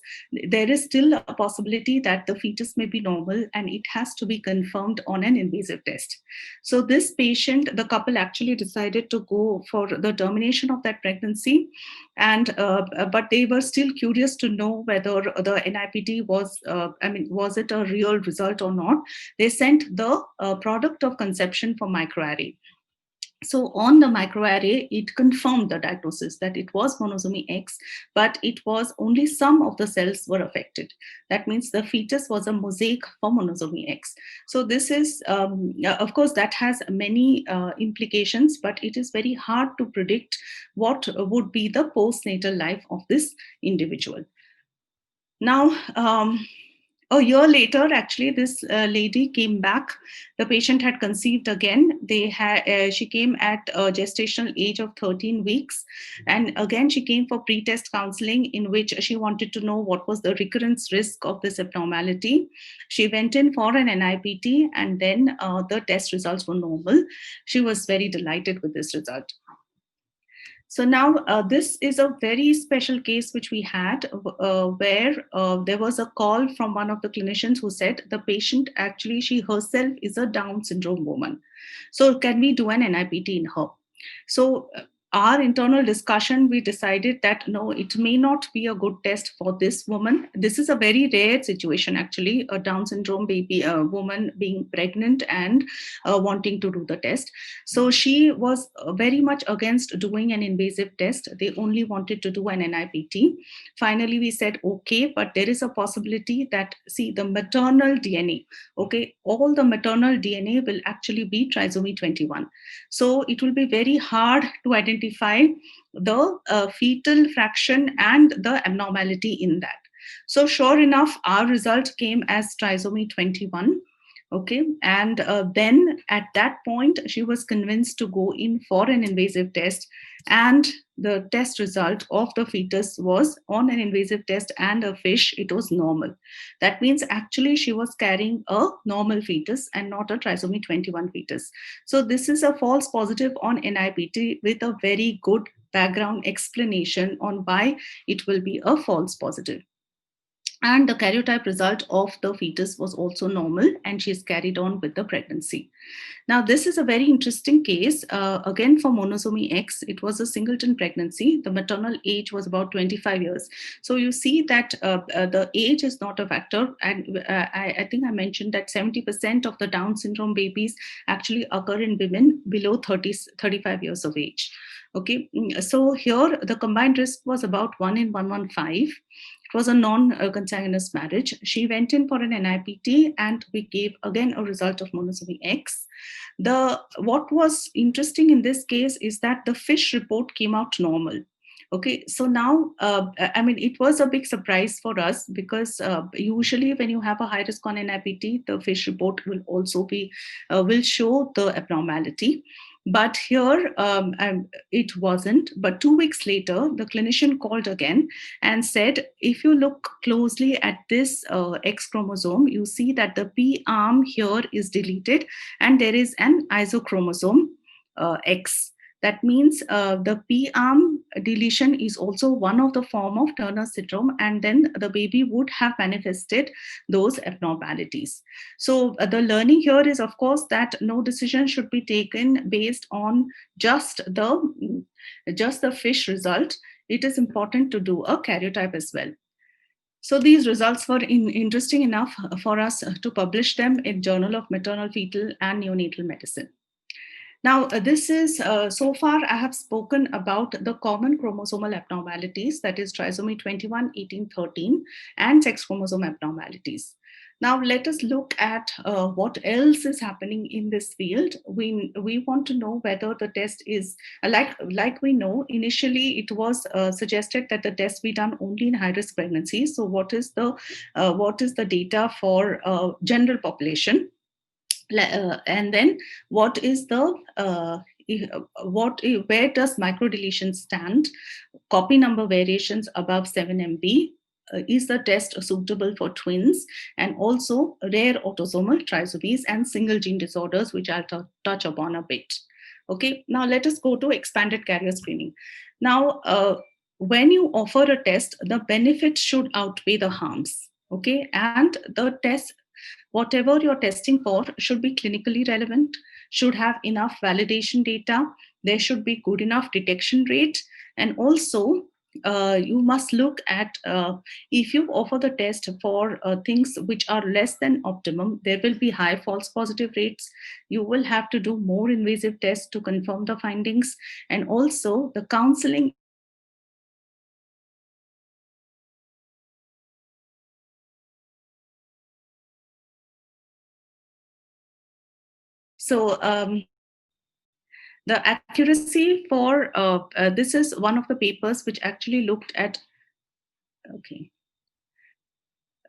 there is still a possibility that the fetus may be normal and it has to be confirmed on an invasive test. So this patient, the couple actually decided to go for the termination of that pregnancy, and but they were still curious to know whether the NIPT was, was it a real result or not. They sent the product of conception for microarray. So on the microarray, it confirmed the diagnosis that it was monosomy X, but it was only some of the cells were affected. That means the fetus was a mosaic for monosomy X. So this is, of course, that has many implications, but it is very hard to predict what would be the postnatal life of this individual. Now, a year later, actually, this lady came back. The patient had conceived again. She came at a gestational age of 13 weeks. And again, she came for pre-test counseling, in which she wanted to know what was the recurrence risk of this abnormality. She went in for an NIPT, and then the test results were normal. She was very delighted with this result. So now this is a very special case which we had where there was a call from one of the clinicians who said the patient actually, she herself is a Down syndrome woman. So can we do an NIPT in her? So our internal discussion, we decided that no, it may not be a good test for this woman. This is a very rare situation, actually, a Down syndrome baby, a woman being pregnant and wanting to do the test. So she was very much against doing an invasive test. They only wanted to do an NIPT. Finally, we said, okay, but there is a possibility that, see, the maternal DNA, okay, all the maternal DNA will actually be trisomy 21. So it will be very hard to identify the fetal fraction and the abnormality in that. So sure enough, our result came as trisomy 21. Okay, and then at that point, she was convinced to go in for an invasive test, and the test result of the fetus was on an invasive test and a FISH, it was normal. That means actually she was carrying a normal fetus and not a trisomy 21 fetus. So this is a false positive on NIPT with a very good background explanation on why it will be a false positive. And the karyotype result of the fetus was also normal, and she's carried on with the pregnancy. Now, this is a very interesting case. Again, for monosomy X, it was a singleton pregnancy. The maternal age was about 25 years. So you see that the age is not a factor. And I think I mentioned that 70% of the Down syndrome babies actually occur in women below 35 years of age. Okay, so here the combined risk was about 1 in 115. It was a non-consanguineous marriage. She went in for an NIPT, and we gave again a result of monosomy X. What was interesting in this case is that the FISH report came out normal. Okay, so now, it was a big surprise for us, because usually when you have a high risk on NIPT, the FISH report will also be, will show the abnormality. But here it wasn't. But 2 weeks later, the clinician called again and said, if you look closely at this X chromosome, you see that the P arm here is deleted and there is an isochromosome X. That means the P arm deletion is also one of the form of Turner syndrome, and then the baby would have manifested those abnormalities. So the learning here is, of course, that no decision should be taken based on just the FISH result. It is important to do a karyotype as well. So these results were interesting enough for us to publish them in Journal of Maternal, Fetal and Neonatal Medicine. Now, this is, so far I have spoken about the common chromosomal abnormalities, that is trisomy 21, 18, 13, and sex chromosome abnormalities. Now let us look at what else is happening in this field. We want to know whether the test is like we know initially it was suggested that the test be done only in high-risk pregnancies. So what is the data for general population? And then what is the where does microdeletion stand? Copy number variations above 7 MB. Is the test suitable for twins, and also rare autosomal trisomies and single gene disorders, which I'll touch upon a bit. Okay, now let us go to expanded carrier screening. Now, when you offer a test, the benefits should outweigh the harms. Okay, and the test, whatever you're testing for, should be clinically relevant, should have enough validation data, there should be good enough detection rate, and also you must look at if you offer the test for things which are less than optimum, there will be high false positive rates. You will have to do more invasive tests to confirm the findings, and also the counseling. So the accuracy for this is one of the papers which actually looked at. Okay.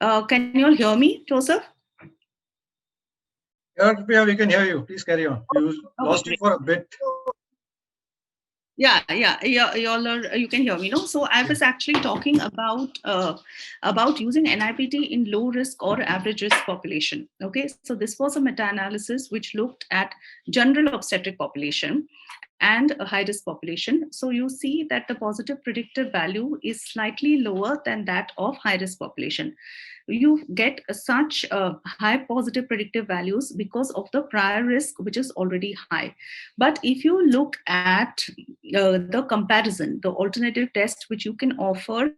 Can you all hear me, Joseph? Yeah, we can hear you. Please carry on. We lost you for a bit. Yeah, y'all are, you can hear me, no? So I was actually talking about using NIPT in low risk or average risk population. Okay, so this was a meta-analysis which looked at general obstetric population and a high risk population. So you see that the positive predictive value is slightly lower than that of high risk population. You get such high positive predictive values because of the prior risk, which is already high. But if you look at the comparison, the alternative test which you can offer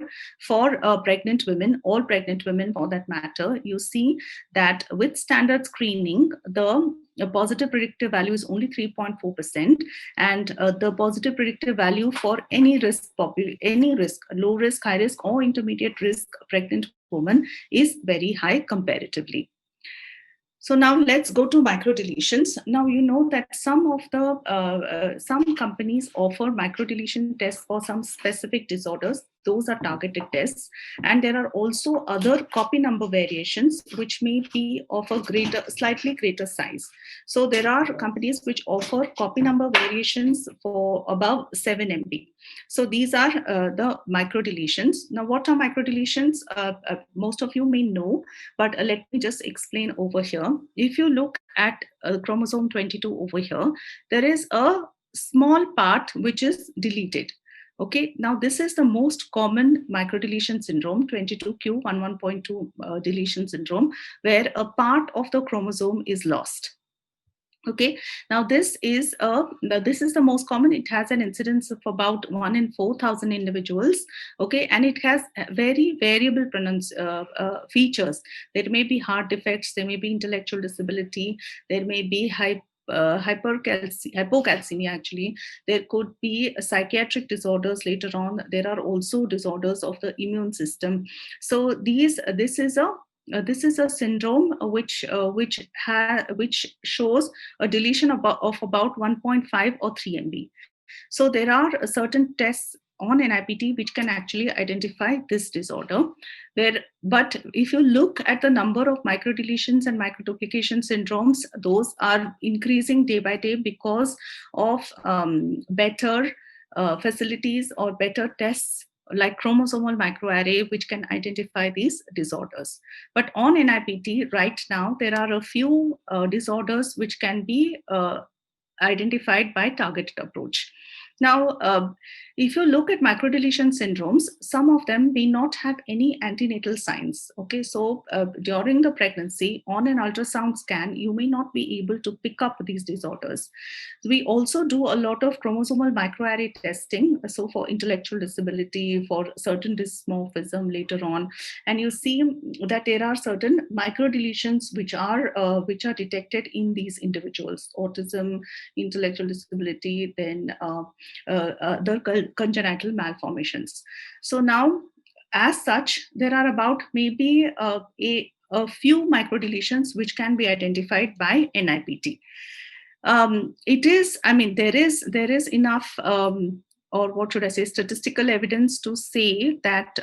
for pregnant women, all pregnant women for that matter, you see that with standard screening, the positive predictive value is only 3.4%, and the positive predictive value for any risk, low risk, high risk, or intermediate risk pregnant woman is very high comparatively. So now let's go to microdeletions. Now you know that some of the some companies offer microdeletion tests for some specific disorders. Those are targeted tests, and there are also other copy number variations which may be of a slightly greater size. So there are companies which offer copy number variations for above 7 MB. So these are the microdeletions. Now, what are microdeletions? Most of you may know, but let me just explain over here. If you look at chromosome 22 over here, there is a small part which is deleted. Okay, now this is the most common microdeletion syndrome, 22q11.2 deletion syndrome, where a part of the chromosome is lost. Okay, now this is the most common. It has an incidence of about 1 in 4,000 individuals. Okay, and it has very variable features. There may be heart defects, there may be intellectual disability, there may be hypocalcemia actually. There could be psychiatric disorders later on. There are also disorders of the immune system. So this is a syndrome which shows a deletion of about 1.5 or 3 MB. So there are certain tests on NIPT which can actually identify this disorder. But if you look at the number of microdeletions and microduplication syndromes, those are increasing day by day because of better facilities or better tests like chromosomal microarray, which can identify these disorders. But on NIPT right now, there are a few disorders which can be identified by targeted approach. Now, if you look at microdeletion syndromes, some of them may not have any antenatal signs. Okay, so during the pregnancy, on an ultrasound scan, you may not be able to pick up these disorders. We also do a lot of chromosomal microarray testing, so for intellectual disability, for certain dysmorphism later on, and you see that there are certain microdeletions which are detected in these individuals: autism, intellectual disability, then the congenital malformations. So now, as such, there are about maybe a few microdeletions which can be identified by NIPT. There is enough, or what should I say, statistical evidence to say that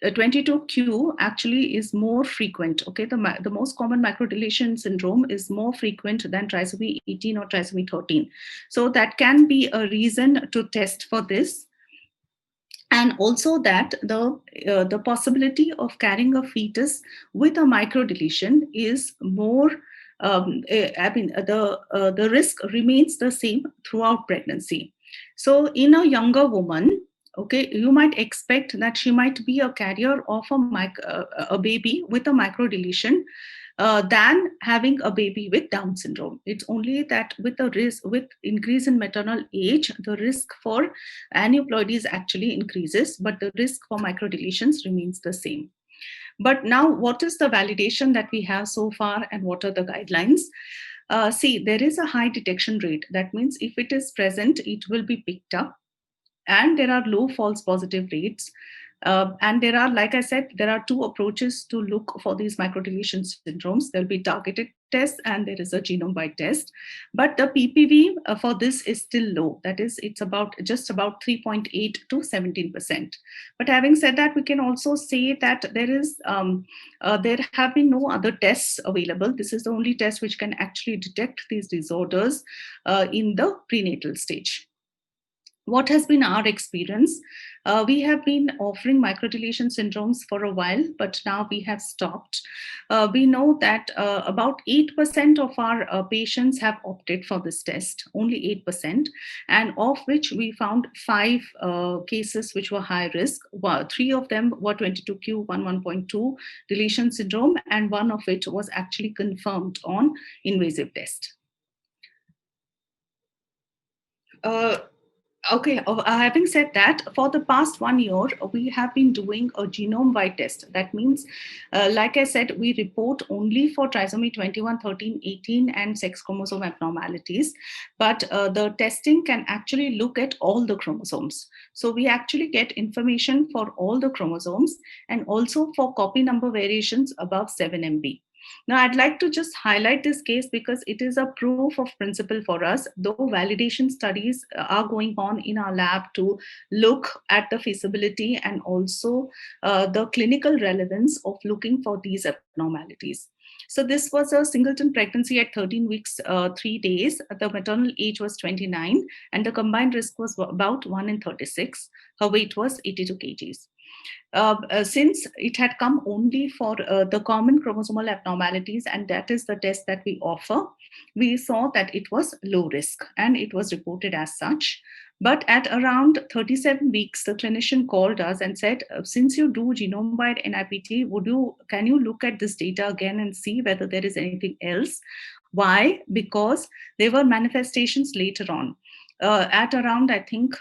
22q actually is more frequent. Okay, the most common microdeletion syndrome is more frequent than trisomy 18 or trisomy 13. So that can be a reason to test for this. And also that the possibility of carrying a fetus with a microdeletion is more, the risk remains the same throughout pregnancy. So in a younger woman, okay, you might expect that she might be a carrier of a baby with a microdeletion than having a baby with Down syndrome. It's only that with increase in maternal age, the risk for aneuploidies actually increases, but the risk for microdeletions remains the same. But now, what is the validation that we have so far, and what are the guidelines? See, there is a high detection rate. That means if it is present, it will be picked up, and there are low false positive rates. And there are, like I said, there are two approaches to look for these microdeletion syndromes. There'll be targeted tests and there is a genome-wide test. But the PPV for this is still low. That is, it's just about 3.8 to 17%. But having said that, we can also say that there have been no other tests available. This is the only test which can actually detect these disorders in the prenatal stage. What has been our experience? We have been offering microdeletion syndromes for a while, but now we have stopped. We know that about 8% of our patients have opted for this test, only 8%, and of which we found 5 cases which were high risk. 3 of them were 22q11.2 deletion syndrome, and 1 of it was actually confirmed on invasive test. Okay, having said that, for the past 1 year, we have been doing a genome-wide test. That means, like I said, we report only for trisomy 21, 13, 18, and sex chromosome abnormalities. But the testing can actually look at all the chromosomes. So we actually get information for all the chromosomes and also for copy number variations above 7 MB. Now, I'd like to just highlight this case because it is a proof of principle for us, though validation studies are going on in our lab to look at the feasibility and also the clinical relevance of looking for these abnormalities. So this was a singleton pregnancy at 13 weeks, 3 days. The maternal age was 29 and the combined risk was about 1 in 36. Her weight was 82 kgs. Since it had come only for the common chromosomal abnormalities, and that is the test that we offer, we saw that it was low risk and it was reported as such. But at around 37 weeks, the clinician called us and said, since you do genome-wide NIPT, can you look at this data again and see whether there is anything else? Why? Because there were manifestations later on. At around, I think,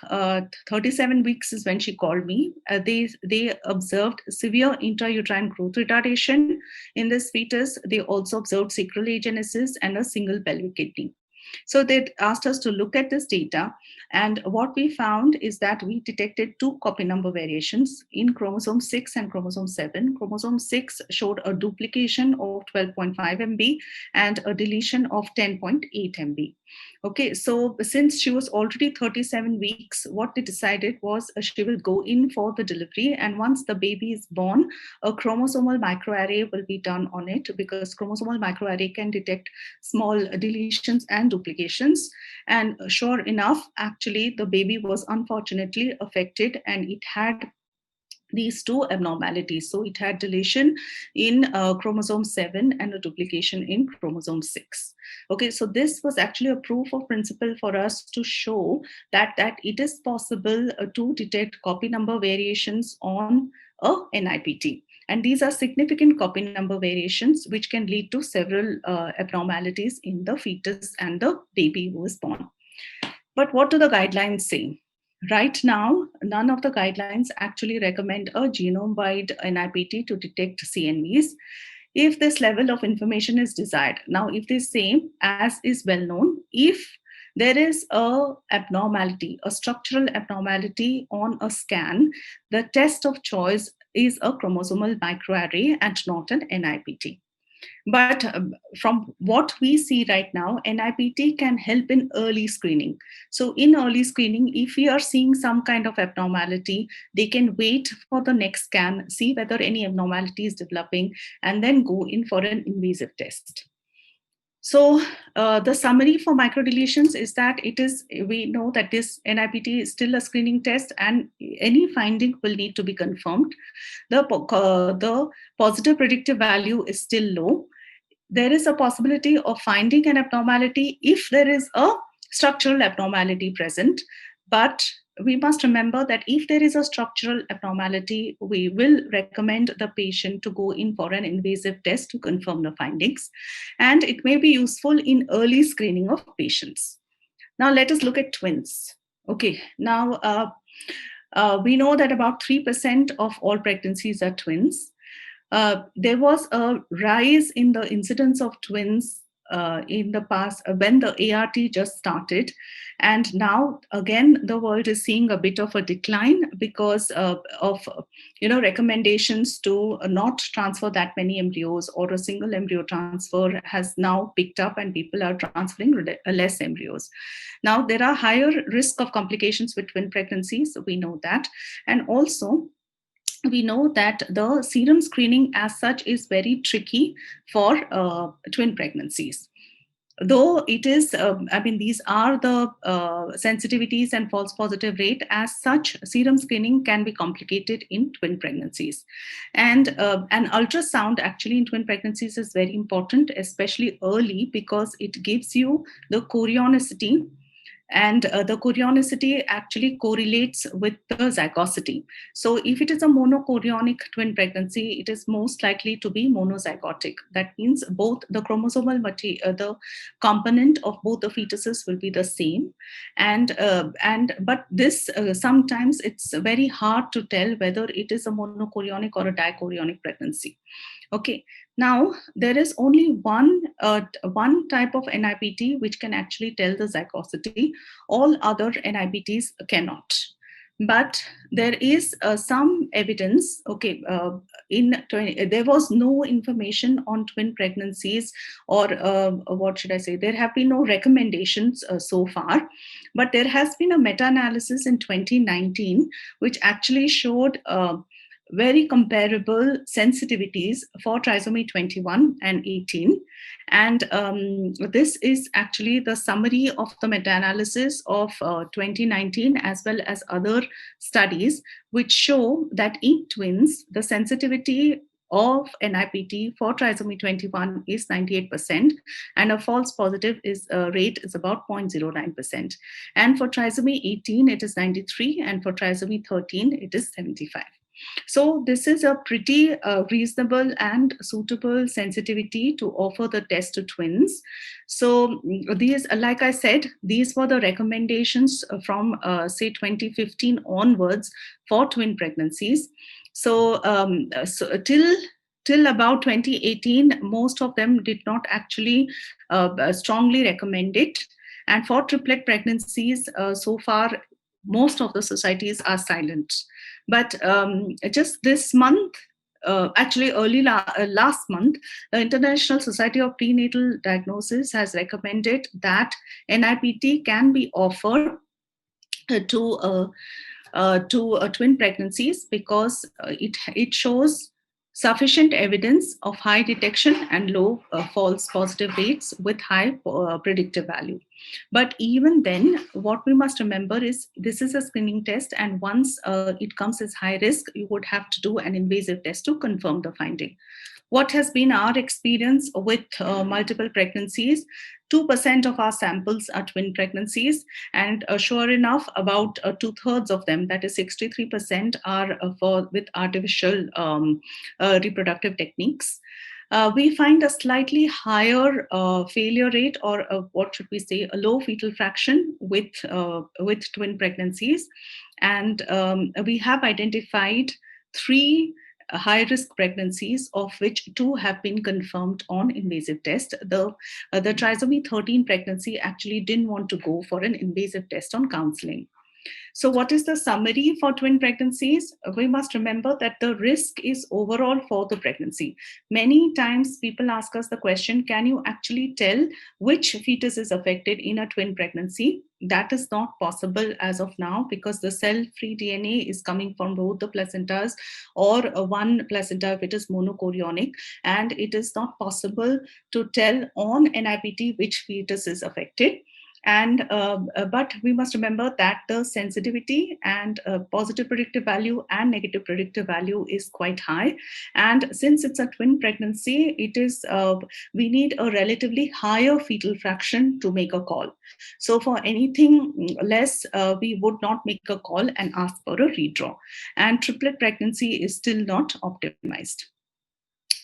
37 weeks is when she called me. They observed severe intrauterine growth retardation in this fetus. They also observed sacral agenesis and a single pelvic kidney. So they asked us to look at this data, and what we found is that we detected 2 copy number variations in chromosome 6 and chromosome 7. Chromosome 6 showed a duplication of 12.5 MB and a deletion of 10.8 MB. Okay, so since she was already 37 weeks, what they decided was she will go in for the delivery, and once the baby is born, a chromosomal microarray will be done on it, because chromosomal microarray can detect small deletions and duplications. And sure enough, actually the baby was unfortunately affected and it had these 2 abnormalities. So it had deletion in chromosome 7 and a duplication in chromosome 6. Okay, so this was actually a proof of principle for us to show that it is possible to detect copy number variations on a NIPT. And these are significant copy number variations which can lead to several abnormalities in the fetus and the baby who is born. But what do the guidelines say? Right now, none of the guidelines actually recommend a genome-wide NIPT to detect CNVs if this level of information is desired. Now, if they say, as is well known, if there is a abnormality, a structural abnormality on a scan, the test of choice is a chromosomal microarray and not an NIPT. But from what we see right now, NIPT can help in early screening. So in early screening, if we are seeing some kind of abnormality, they can wait for the next scan, see whether any abnormality is developing, and then go in for an invasive test. So the summary for microdeletions is that we know that this NIPT is still a screening test and any finding will need to be confirmed. The positive predictive value is still low. There is a possibility of finding an abnormality if there is a structural abnormality present. But we must remember that if there is a structural abnormality, we will recommend the patient to go in for an invasive test to confirm the findings. And it may be useful in early screening of patients. Now let us look at twins. Okay, now we know that about 3% of all pregnancies are twins. There was a rise in the incidence of twins in the past when the ART just started, and now again the world is seeing a bit of a decline because of recommendations to not transfer that many embryos, or a single embryo transfer has now picked up and people are transferring less embryos. Now there are higher risk of complications with twin pregnancies, we know that, and also we know that the serum screening as such is very tricky for twin pregnancies. Though it is, these are the sensitivities and false positive rate. As such, serum screening can be complicated in twin pregnancies. And an ultrasound actually in twin pregnancies is very important, especially early, because it gives you the chorionicity. And the chorionicity actually correlates with the zygosity. So if it is a monochorionic twin pregnancy, it is most likely to be monozygotic. That means both the chromosomal the component of both the fetuses will be the same. But this sometimes it's very hard to tell whether it is a monochorionic or a dichorionic pregnancy. Okay, now there is only one type of NIPT which can actually tell the zygosity. All other NIPTs cannot. But there is some evidence. Okay, there was no information on twin pregnancies, or what should I say? There have been no recommendations so far. But there has been a meta-analysis in 2019 which actually showed very comparable sensitivities for trisomy 21 and 18. And this is actually the summary of the meta-analysis of 2019 as well as other studies, which show that in twins, the sensitivity of NIPT for trisomy 21 is 98%, and a false positive rate is about 0.09%. And for trisomy 18, it is 93, and for trisomy 13, it is 75. So this is a pretty reasonable and suitable sensitivity to offer the test to twins. So these, like I said, these were the recommendations from say 2015 onwards for twin pregnancies. So, till about 2018, most of them did not actually strongly recommend it. And for triplet pregnancies, so far, most of the societies are silent. But just this month, actually early last month, the International Society of Prenatal Diagnosis has recommended that NIPT can be offered to twin pregnancies because it shows sufficient evidence of high detection and low false positive rates with high predictive value. But even then, what we must remember is this is a screening test, and once it comes as high risk, you would have to do an invasive test to confirm the finding. What has been our experience with multiple pregnancies? 2% of our samples are twin pregnancies, and sure enough, about 2/3 of them, that is 63%, are with artificial reproductive techniques. We find a slightly higher failure rate, or what should we say, a low fetal fraction with twin pregnancies. And we have identified 3 high-risk pregnancies, of which 2 have been confirmed on invasive test. The trisomy 13 pregnancy actually didn't want to go for an invasive test on counseling. So what is the summary for twin pregnancies? We must remember that the risk is overall for the pregnancy. Many times people ask us the question, can you actually tell which fetus is affected in a twin pregnancy? That is not possible as of now, because the cell-free DNA is coming from both the placentas, or one placenta if it is monochorionic, and it is not possible to tell on NIPT which fetus is affected. And but we must remember that the sensitivity and positive predictive value and negative predictive value is quite high. And since it's a twin pregnancy, it is we need a relatively higher fetal fraction to make a call. So for anything less, we would not make a call and ask for a redraw. And triplet pregnancy is still not optimized.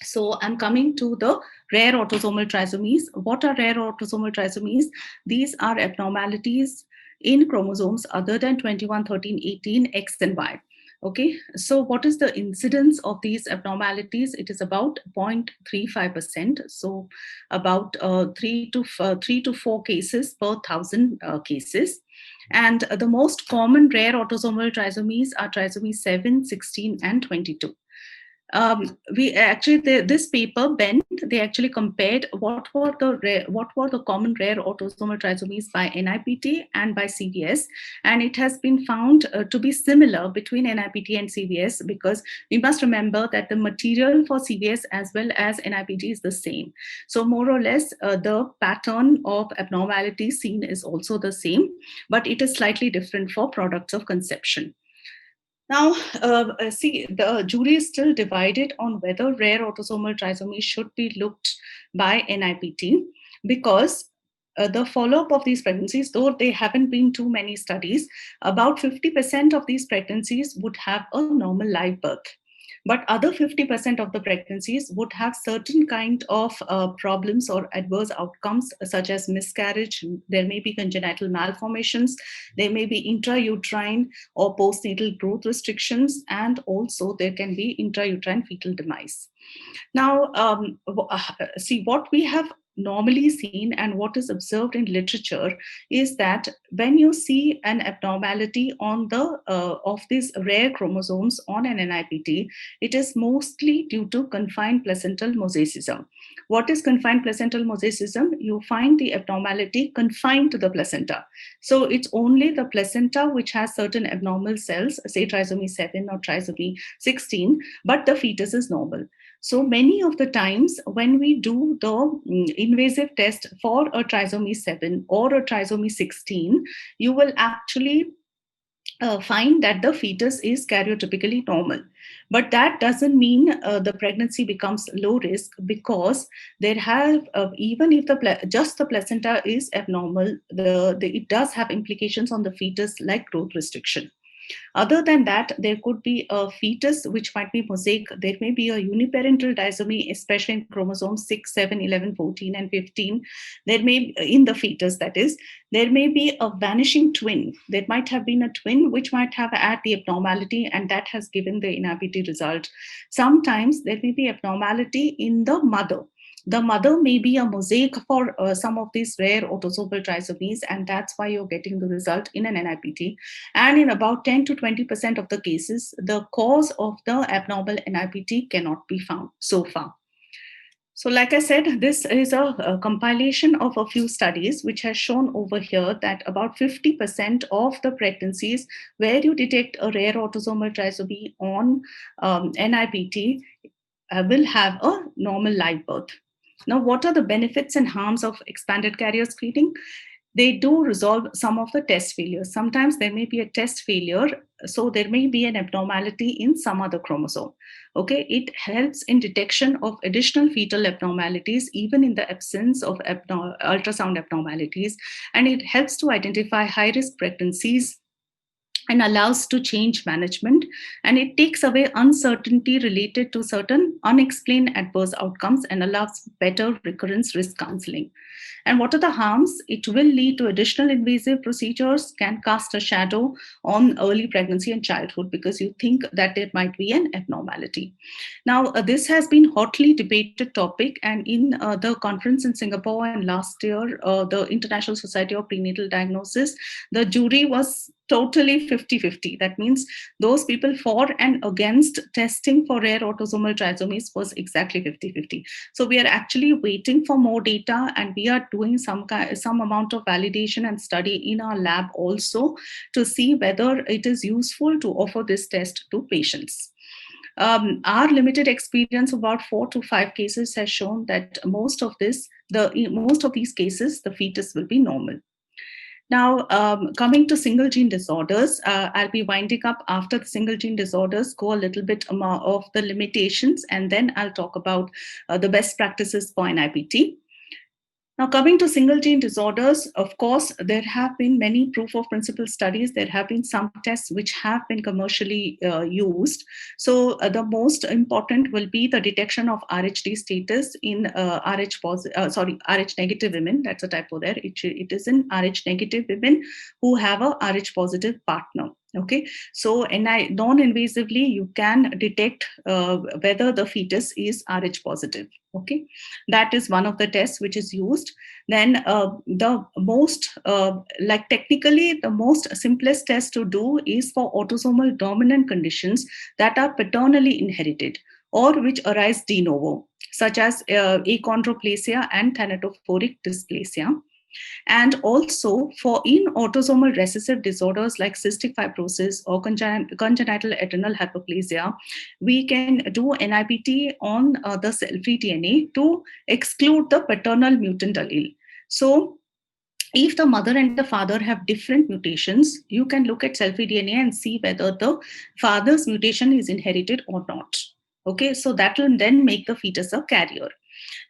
So I'm coming to the rare autosomal trisomies. What are rare autosomal trisomies? These are abnormalities in chromosomes other than 21, 13, 18, X and Y. Okay, so what is the incidence of these abnormalities? It is about 0.35%. So about 3 to 4 cases per 1,000 cases. And the most common rare autosomal trisomies are trisomy 7, 16, and 22. We actually, this paper, Bent, they actually compared what were the common rare autosomal trisomies by NIPT and by CVS, and it has been found to be similar between NIPT and CVS, because we must remember that the material for CVS as well as NIPT is the same. So more or less, the pattern of abnormality seen is also the same, but it is slightly different for products of conception. Now, see, the jury is still divided on whether rare autosomal trisomy should be looked by NIPT, because the follow-up of these pregnancies, though there haven't been too many studies, about 50% of these pregnancies would have a normal live birth. But other 50% of the pregnancies would have certain kind of problems or adverse outcomes, such as miscarriage. There may be congenital malformations. There may be intrauterine or postnatal growth restrictions, and also there can be intrauterine fetal demise. Now, see, what we have normally seen and what is observed in literature is that when you see an abnormality on the of these rare chromosomes on an NIPT, it is mostly due to confined placental mosaicism. What is confined placental mosaicism? You find the abnormality confined to the placenta. So it's only the placenta which has certain abnormal cells, say trisomy 7 or trisomy 16, but the fetus is normal. So many of the times when we do the invasive test for a trisomy 7 or a trisomy 16, you will actually find that the fetus is karyotypically normal. But that doesn't mean the pregnancy becomes low risk, because there have, even if just the placenta is abnormal, it does have implications on the fetus, like growth restriction. Other than that, there could be a fetus which might be mosaic. There may be a uniparental disomy, especially in chromosomes 6, 7, 11, 14, and 15. There may, in the fetus that is, there may be a vanishing twin. There might have been a twin which might have had the abnormality, and that has given the NIPT result. Sometimes there may be abnormality in the mother. The mother may be a mosaic for some of these rare autosomal trisomies, and that's why you're getting the result in an NIPT. And in about 10 to 20% of the cases, the cause of the abnormal NIPT cannot be found so far. So like I said, this is a compilation of a few studies which has shown over here that about 50% of the pregnancies where you detect a rare autosomal trisomy on NIPT will have a normal live birth. Now, what are the benefits and harms of expanded carrier screening? They do resolve some of the test failures. Sometimes there may be a test failure, so there may be an abnormality in some other chromosome. Okay, it helps in detection of additional fetal abnormalities, even in the absence of ultrasound abnormalities, and it helps to identify high-risk pregnancies and allows to change management, and it takes away uncertainty related to certain unexplained adverse outcomes and allows better recurrence risk counseling. And what are the harms? It will lead to additional invasive procedures, can cast a shadow on early pregnancy and childhood because you think that there might be an abnormality. Now, this has been hotly debated topic, and in the conference in Singapore and last year, the International Society of Prenatal Diagnosis, the jury was totally 50-50. That means those people for and against testing for rare autosomal trisomies was exactly 50-50. So we are actually waiting for more data, and we are doing some amount of validation and study in our lab also to see whether it is useful to offer this test to patients. Our limited experience, about 4 to 5 cases, has shown that most of these cases, the fetus will be normal. Now, coming to single gene disorders, I'll be winding up after the single gene disorders, go a little bit of the limitations, and then I'll talk about the best practices for NIPT. Now, coming to single gene disorders, of course, there have been many proof of principle studies. There have been some tests which have been commercially used. So the most important will be the detection of RHD status in Rh negative women. That's a typo there. It is in Rh negative women who have a Rh positive partner. Okay, so non-invasively, you can detect whether the fetus is Rh positive. Okay, that is one of the tests which is used. Then the most, technically, the most simplest test to do is for autosomal dominant conditions that are paternally inherited or which arise de novo, such as achondroplasia and thanatophoric dysplasia. And also for in autosomal recessive disorders like cystic fibrosis or congenital adrenal hyperplasia, we can do NIPT on the cell-free DNA to exclude the paternal mutant allele. So if the mother and the father have different mutations, you can look at cell-free DNA and see whether the father's mutation is inherited or not. Okay, so that will then make the fetus a carrier.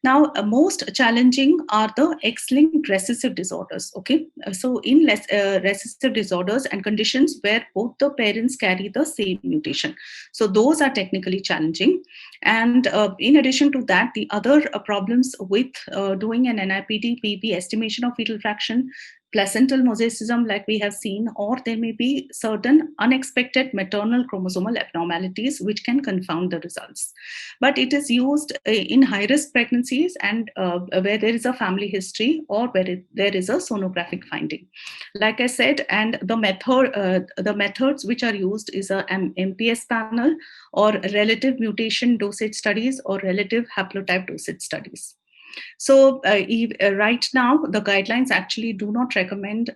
Now, most challenging are the X-linked recessive disorders. Okay, so in recessive disorders and conditions where both the parents carry the same mutation, so those are technically challenging. And in addition to that, the other problems with doing an NIPT may be estimation of fetal fraction, placental mosaicism like we have seen, or there may be certain unexpected maternal chromosomal abnormalities which can confound the results. But it is used in high-risk pregnancies and where there is a family history or where there is a sonographic finding. Like I said, and the methods which are used is an MPS panel or relative mutation dosage studies or relative haplotype dosage studies. So right now, the guidelines actually do not recommend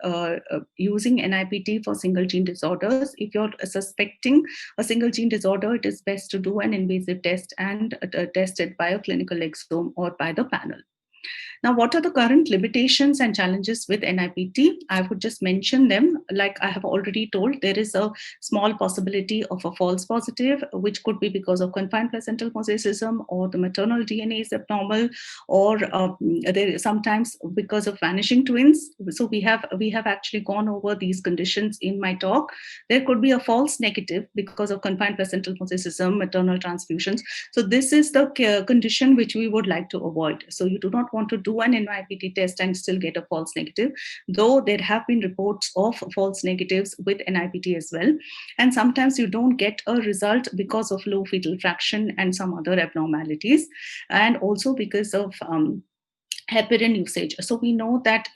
using NIPT for single gene disorders. If you're suspecting a single gene disorder, it is best to do an invasive test and test it by a clinical exome or by the panel. Now, what are the current limitations and challenges with NIPT? I would just mention them. Like I have already told, there is a small possibility of a false positive, which could be because of confined placental mosaicism, or the maternal DNA is abnormal, or there is sometimes because of vanishing twins. So we have actually gone over these conditions in my talk. There could be a false negative because of confined placental mosaicism, maternal transfusions. So this is the condition which we would like to avoid. So you do not want to do an NIPT test and still get a false negative, though there have been reports of false negatives with NIPT as well. And sometimes you don't get a result because of low fetal fraction and some other abnormalities, and also because of heparin usage. So we know that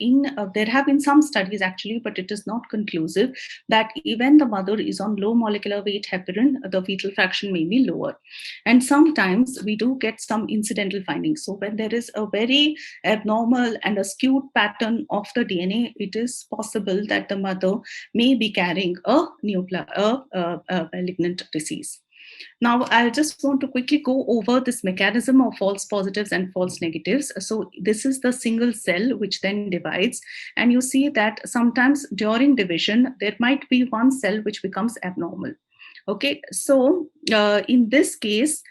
there have been some studies actually, but it is not conclusive, that even the mother is on low molecular weight heparin, the fetal fraction may be lower. And sometimes we do get some incidental findings. So when there is a very abnormal and a skewed pattern of the DNA, it is possible that the mother may be carrying a malignant disease. Now, I just want to quickly go over this mechanism of false positives and false negatives. So this is the single cell which then divides. And you see that sometimes during division, there might be one cell which becomes abnormal. Okay, so in this case,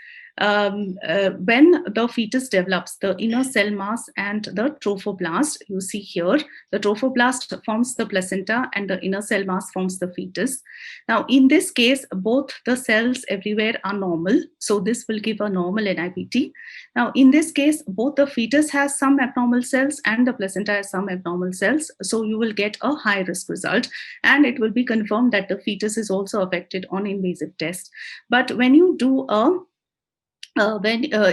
when the fetus develops the inner cell mass and the trophoblast. You see here, the trophoblast forms the placenta and the inner cell mass forms the fetus. Now, in this case, both the cells everywhere are normal. So this will give a normal NIPT. Now, in this case, both the fetus has some abnormal cells and the placenta has some abnormal cells. So you will get a high risk result, and it will be confirmed that the fetus is also affected on invasive test. But when you do a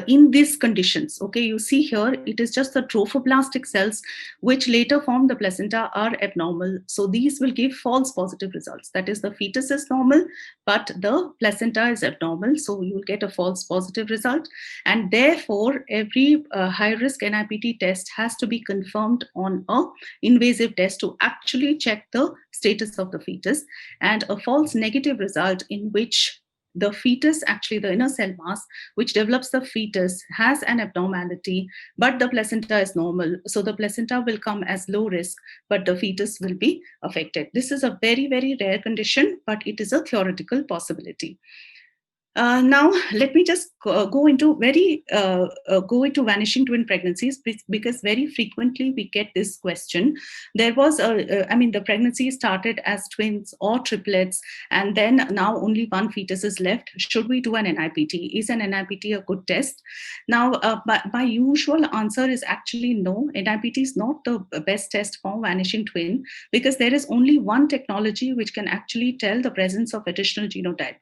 in these conditions, okay, you see here, it is just the trophoblastic cells which later form the placenta are abnormal. So these will give false positive results. That is, the fetus is normal, but the placenta is abnormal. So you will get a false positive result. And therefore, every high-risk NIPT test has to be confirmed on a invasive test to actually check the status of the fetus. And a false negative result in which the fetus, actually the inner cell mass, which develops the fetus, has an abnormality, but the placenta is normal. So the placenta will come as low risk, but the fetus will be affected. This is a very, very rare condition, but it is a theoretical possibility. Now, let me just go into vanishing twin pregnancies, because very frequently we get this question. There was the pregnancy started as twins or triplets, and then now only one fetus is left. Should we do an NIPT? Is an NIPT a good test? Now, my usual answer is actually no. NIPT is not the best test for vanishing twin, because there is only one technology which can actually tell the presence of additional genotype.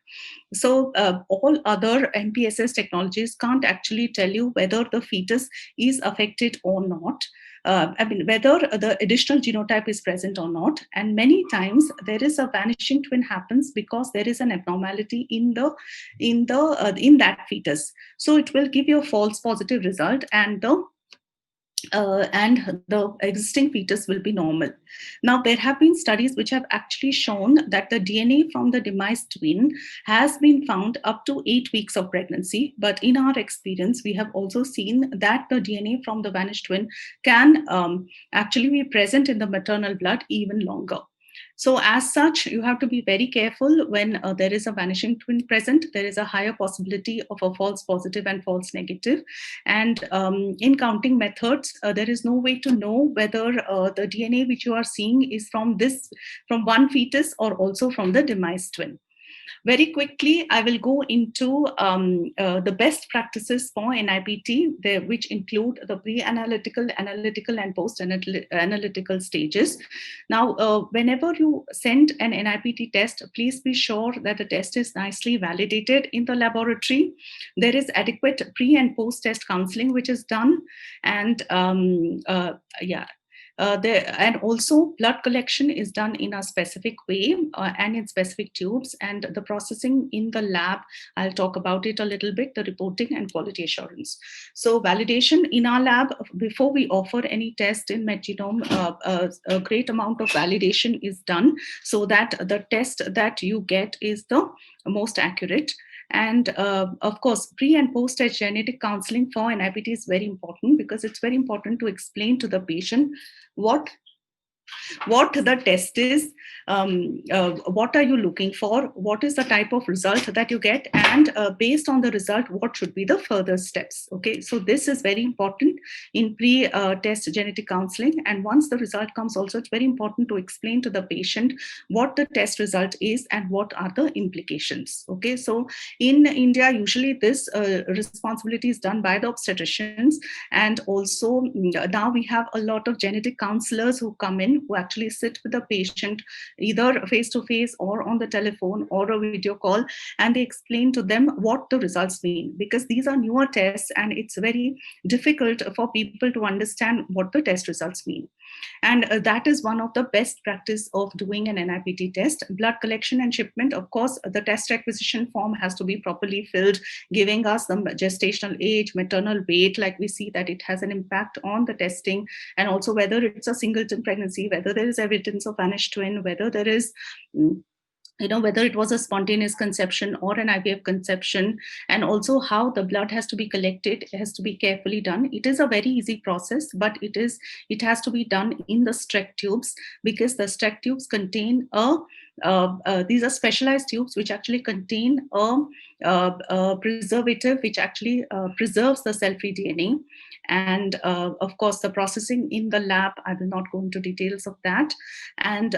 So all other MPSS technologies can't actually tell you whether the fetus is affected or not. Whether the additional genotype is present or not. And many times there is a vanishing twin happens because there is an abnormality in that fetus. So it will give you a false positive result, and the existing fetus will be normal. Now, there have been studies which have actually shown that the DNA from the demised twin has been found up to 8 weeks of pregnancy. But in our experience, we have also seen that the DNA from the vanished twin can actually be present in the maternal blood even longer. So as such, you have to be very careful when there is a vanishing twin present. There is a higher possibility of a false positive and false negative. And in counting methods, there is no way to know whether the DNA which you are seeing is from one fetus or also from the demised twin. Very quickly, I will go into the best practices for NIPT, which include the pre-analytical, analytical, and post-analytical stages. Now, whenever you send an NIPT test, please be sure that the test is nicely validated in the laboratory. There is adequate pre- and post-test counseling which is done, and and also blood collection is done in a specific way and in specific tubes, and the processing in the lab, I'll talk about it a little bit, the reporting and quality assurance. So validation in our lab, before we offer any test in MedGenome, a great amount of validation is done so that the test that you get is the most accurate. And of course, pre and post-test genetic counseling for NIPT is very important, because it's very important to explain to the patient what the test is, what are you looking for, what is the type of result that you get, and based on the result, what should be the further steps. Okay, so this is very important in pre-test genetic counseling. And once the result comes also, it's very important to explain to the patient what the test result is and what are the implications. Okay, so in India, usually this responsibility is done by the obstetricians, and also now we have a lot of genetic counselors who come in, who actually sit with the patient either face to face or on the telephone or a video call, and they explain to them what the results mean, because these are newer tests and it's very difficult for people to understand what the test results mean. And that is one of the best practice of doing an NIPT test. Blood collection and shipment, of course, the test requisition form has to be properly filled, giving us the gestational age, maternal weight, like we see that it has an impact on the testing, and also whether it's a singleton pregnancy, whether there is evidence of vanished twin, whether there is whether it was a spontaneous conception or an IVF conception, and also how the blood has to be collected. It has to be carefully done. It is a very easy process, but it has to be done in the Streck tubes, because the Streck tubes contain a these are specialized tubes which actually contain a preservative which actually preserves the cell-free DNA. And of course, the processing in the lab, I will not go into details of that. And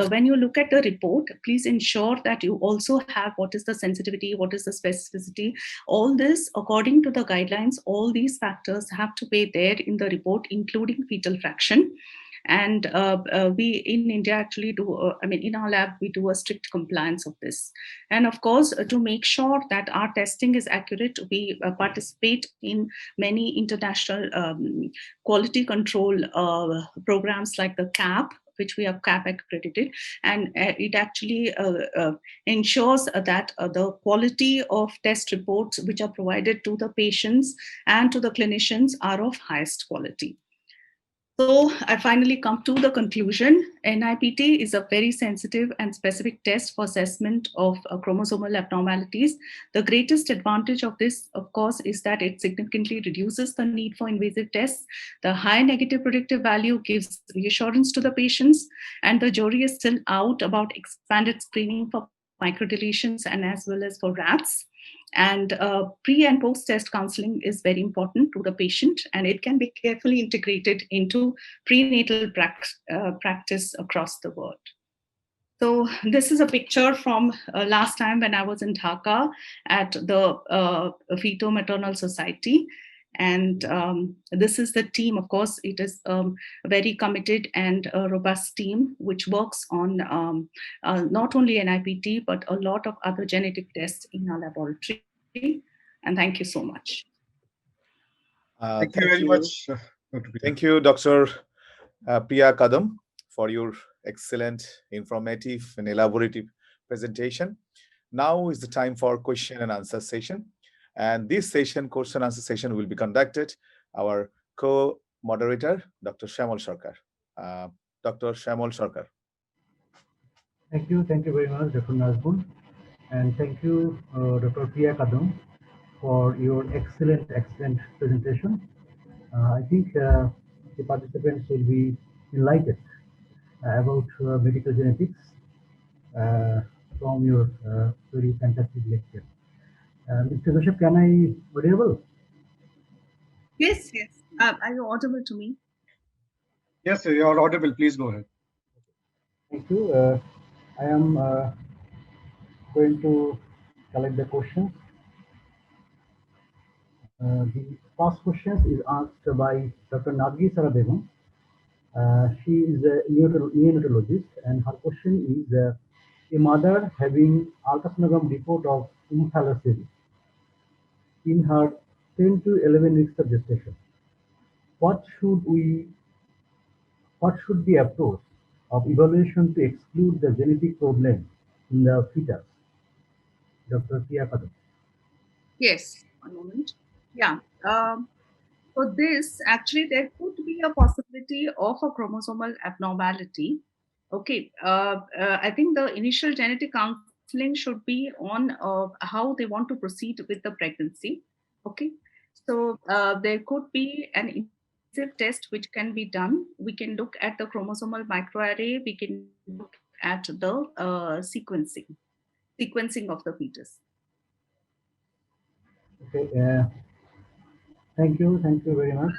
when you look at the report, please ensure that you also have what is the sensitivity, what is the specificity, all this according to the guidelines, all these factors have to be there in the report, including fetal fraction. And we in India actually do, in our lab, we do a strict compliance of this. And of course, to make sure that our testing is accurate, we participate in many international quality control programs like the CAP, which we have CAP accredited, and it actually ensures that the quality of test reports which are provided to the patients and to the clinicians are of highest quality. So I finally come to the conclusion. NIPT is a very sensitive and specific test for assessment of chromosomal abnormalities. The greatest advantage of this, of course, is that it significantly reduces the need for invasive tests. The high negative predictive value gives reassurance to the patients, and the jury is still out about expanded screening for microdeletions and as well as for RATs. And pre and post test counseling is very important to the patient, and it can be carefully integrated into prenatal practice across the world. So this is a picture from last time when I was in Dhaka at the Feto-Maternal Society. And this is the team. Of course, it is a very committed and robust team which works on not only NIPT, but a lot of other genetic tests in our laboratory. And thank you so much. Thank you very much. Thank you, Dr. Priya Kadam, for your excellent, informative, and elaborative presentation. Now is the time for question and answer session. And this session, question and answer session, will be conducted our co-moderator, Dr. Shamal Sarkar. Dr. Shamal Sarkar. Thank you very much, Dr. Nazmul. And thank you, Dr. Priya Kadam, for your excellent presentation. I think the participants will be enlightened about medical genetics from your very fantastic lecture. Mr. Bishop, can I audible? Yes. Are you audible to me? Yes, you're audible. Please go ahead. Thank you. I am going to collect the questions. The first question is asked by Dr. Nargi Sara Begum. She is a neonatologist, and her question is, a mother having ultrasonogram report of umphalassery in her 10 to 11 weeks of gestation. What should be approach of evaluation to exclude the genetic problem in the fetus? Dr. Priya Kadam. Yes, one moment. Yeah. For this, actually, there could be a possibility of a chromosomal abnormality. Okay. I think the initial genetic counseling should be on how they want to proceed with the pregnancy. Okay. So there could be an invasive test which can be done. We can look at the chromosomal microarray. We can look at the sequencing of the fetus. Okay. Thank you very much.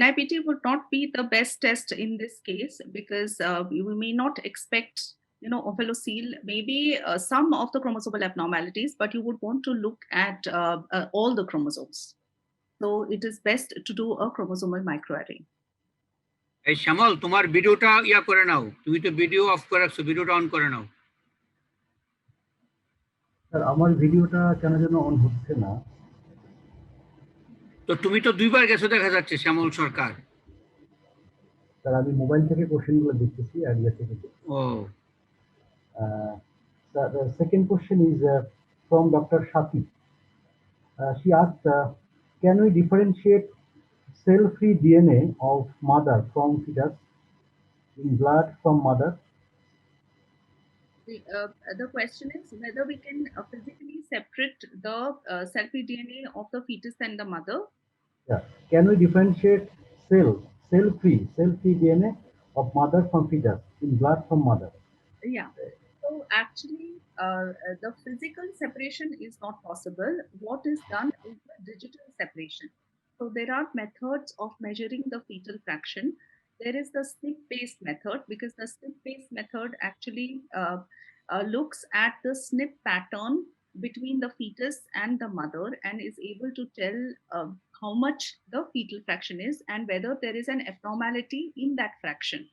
NIPT would not be the best test in this case because we may not expect, omphalocele, maybe some of the chromosomal abnormalities, but you would want to look at all the chromosomes. So it is best to do a chromosomal microarray. Hey, Shamal, তোমার ভিডিওটা ইয়া করে নাও, তুমি তো video of করে রাখছো, ভিডিওটা on করে নাও। Sir আমার ভিডিওটা কেন যেন অন হচ্ছে না। তো তুমি তো দুইবার গেছো দেখা যাচ্ছে শ্যামল সরকার। স্যার আমি মোবাইল থেকে কোশ্চেনগুলো দেখতেছি আর ইয়া থেকে। The second question is from Dr. Shati. She asked, can we differentiate cell-free DNA of mother from fetus in blood from mother? The question is whether we can physically separate the cell-free DNA of the fetus and the mother. Yeah. Can we differentiate cell-free DNA of mother from fetus in blood from mother? Yeah. So actually, the physical separation is not possible. What is done is digital separation. So there are methods of measuring the fetal fraction. There is the SNP-based method, because the SNP-based method actually looks at the SNP pattern between the fetus and the mother and is able to tell how much the fetal fraction is and whether there is an abnormality in that fraction.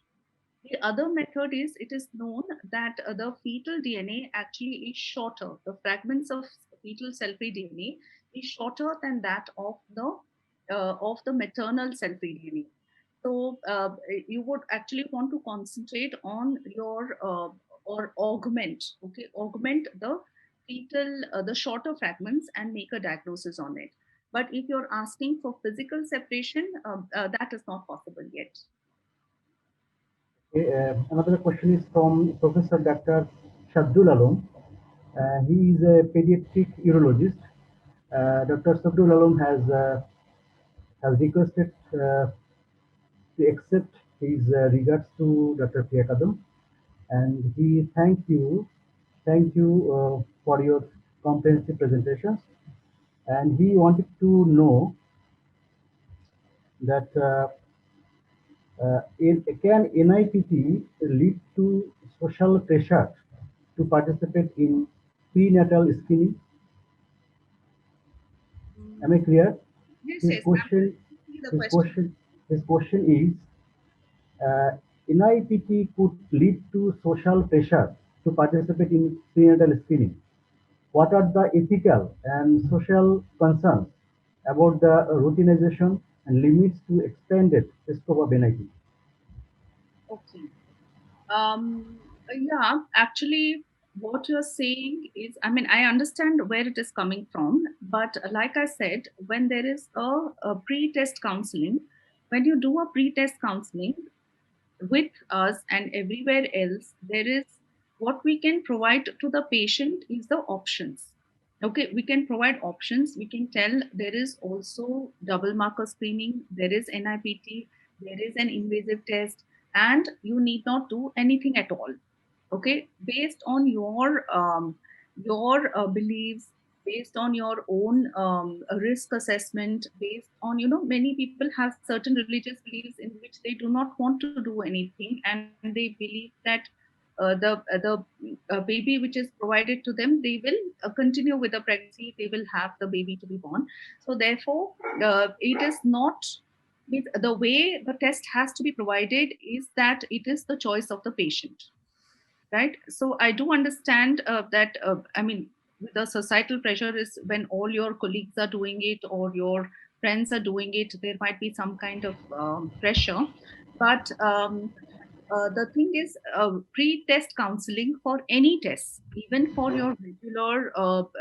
The other method is, it is known that the fetal DNA actually is shorter. The fragments of fetal cell-free DNA is shorter than that of the maternal cell-free DNA. So you would actually want to concentrate on your or augment the fetal, the shorter fragments and make a diagnosis on it. But if you're asking for physical separation, that is not possible yet. Okay, another question is from Professor Dr. Shadul Alom. He is a pediatric urologist. Dr. Shadul Alom has requested to accept his regards to Dr. Priya Kadam, and he thank you for your comprehensive presentations, and he wanted to know that can NIPT lead to social pressure to participate in prenatal screening? Am I clear? Yes, His yes, question, absolutely the his question. question, his question is, NIPT could lead to social pressure to participate in prenatal screening. What are the ethical and social concerns about the routinization and limits to expanded scope of NIPT? Okay. Yeah, actually, what you're saying is, I mean, I understand where it is coming from, but like I said, when there is a pre-test counseling, when you do a pre-test counseling with us and everywhere else, there is, what we can provide to the patient is the options. Okay, we can provide options. We can tell there is also double marker screening, there is NIPT, there is an invasive test, and you need not do anything at all. Okay, based on your beliefs, based on your own risk assessment, based on, you know, many people have certain religious beliefs in which they do not want to do anything, and they believe that the baby which is provided to them, they will continue with the pregnancy, they will have the baby to be born. So therefore it is not, the way the test has to be provided is that it is the choice of the patient, right? So I do understand that I mean, the societal pressure is when all your colleagues are doing it or your friends are doing it, there might be some kind of pressure. But the thing is, pre-test counseling for any test, even for your regular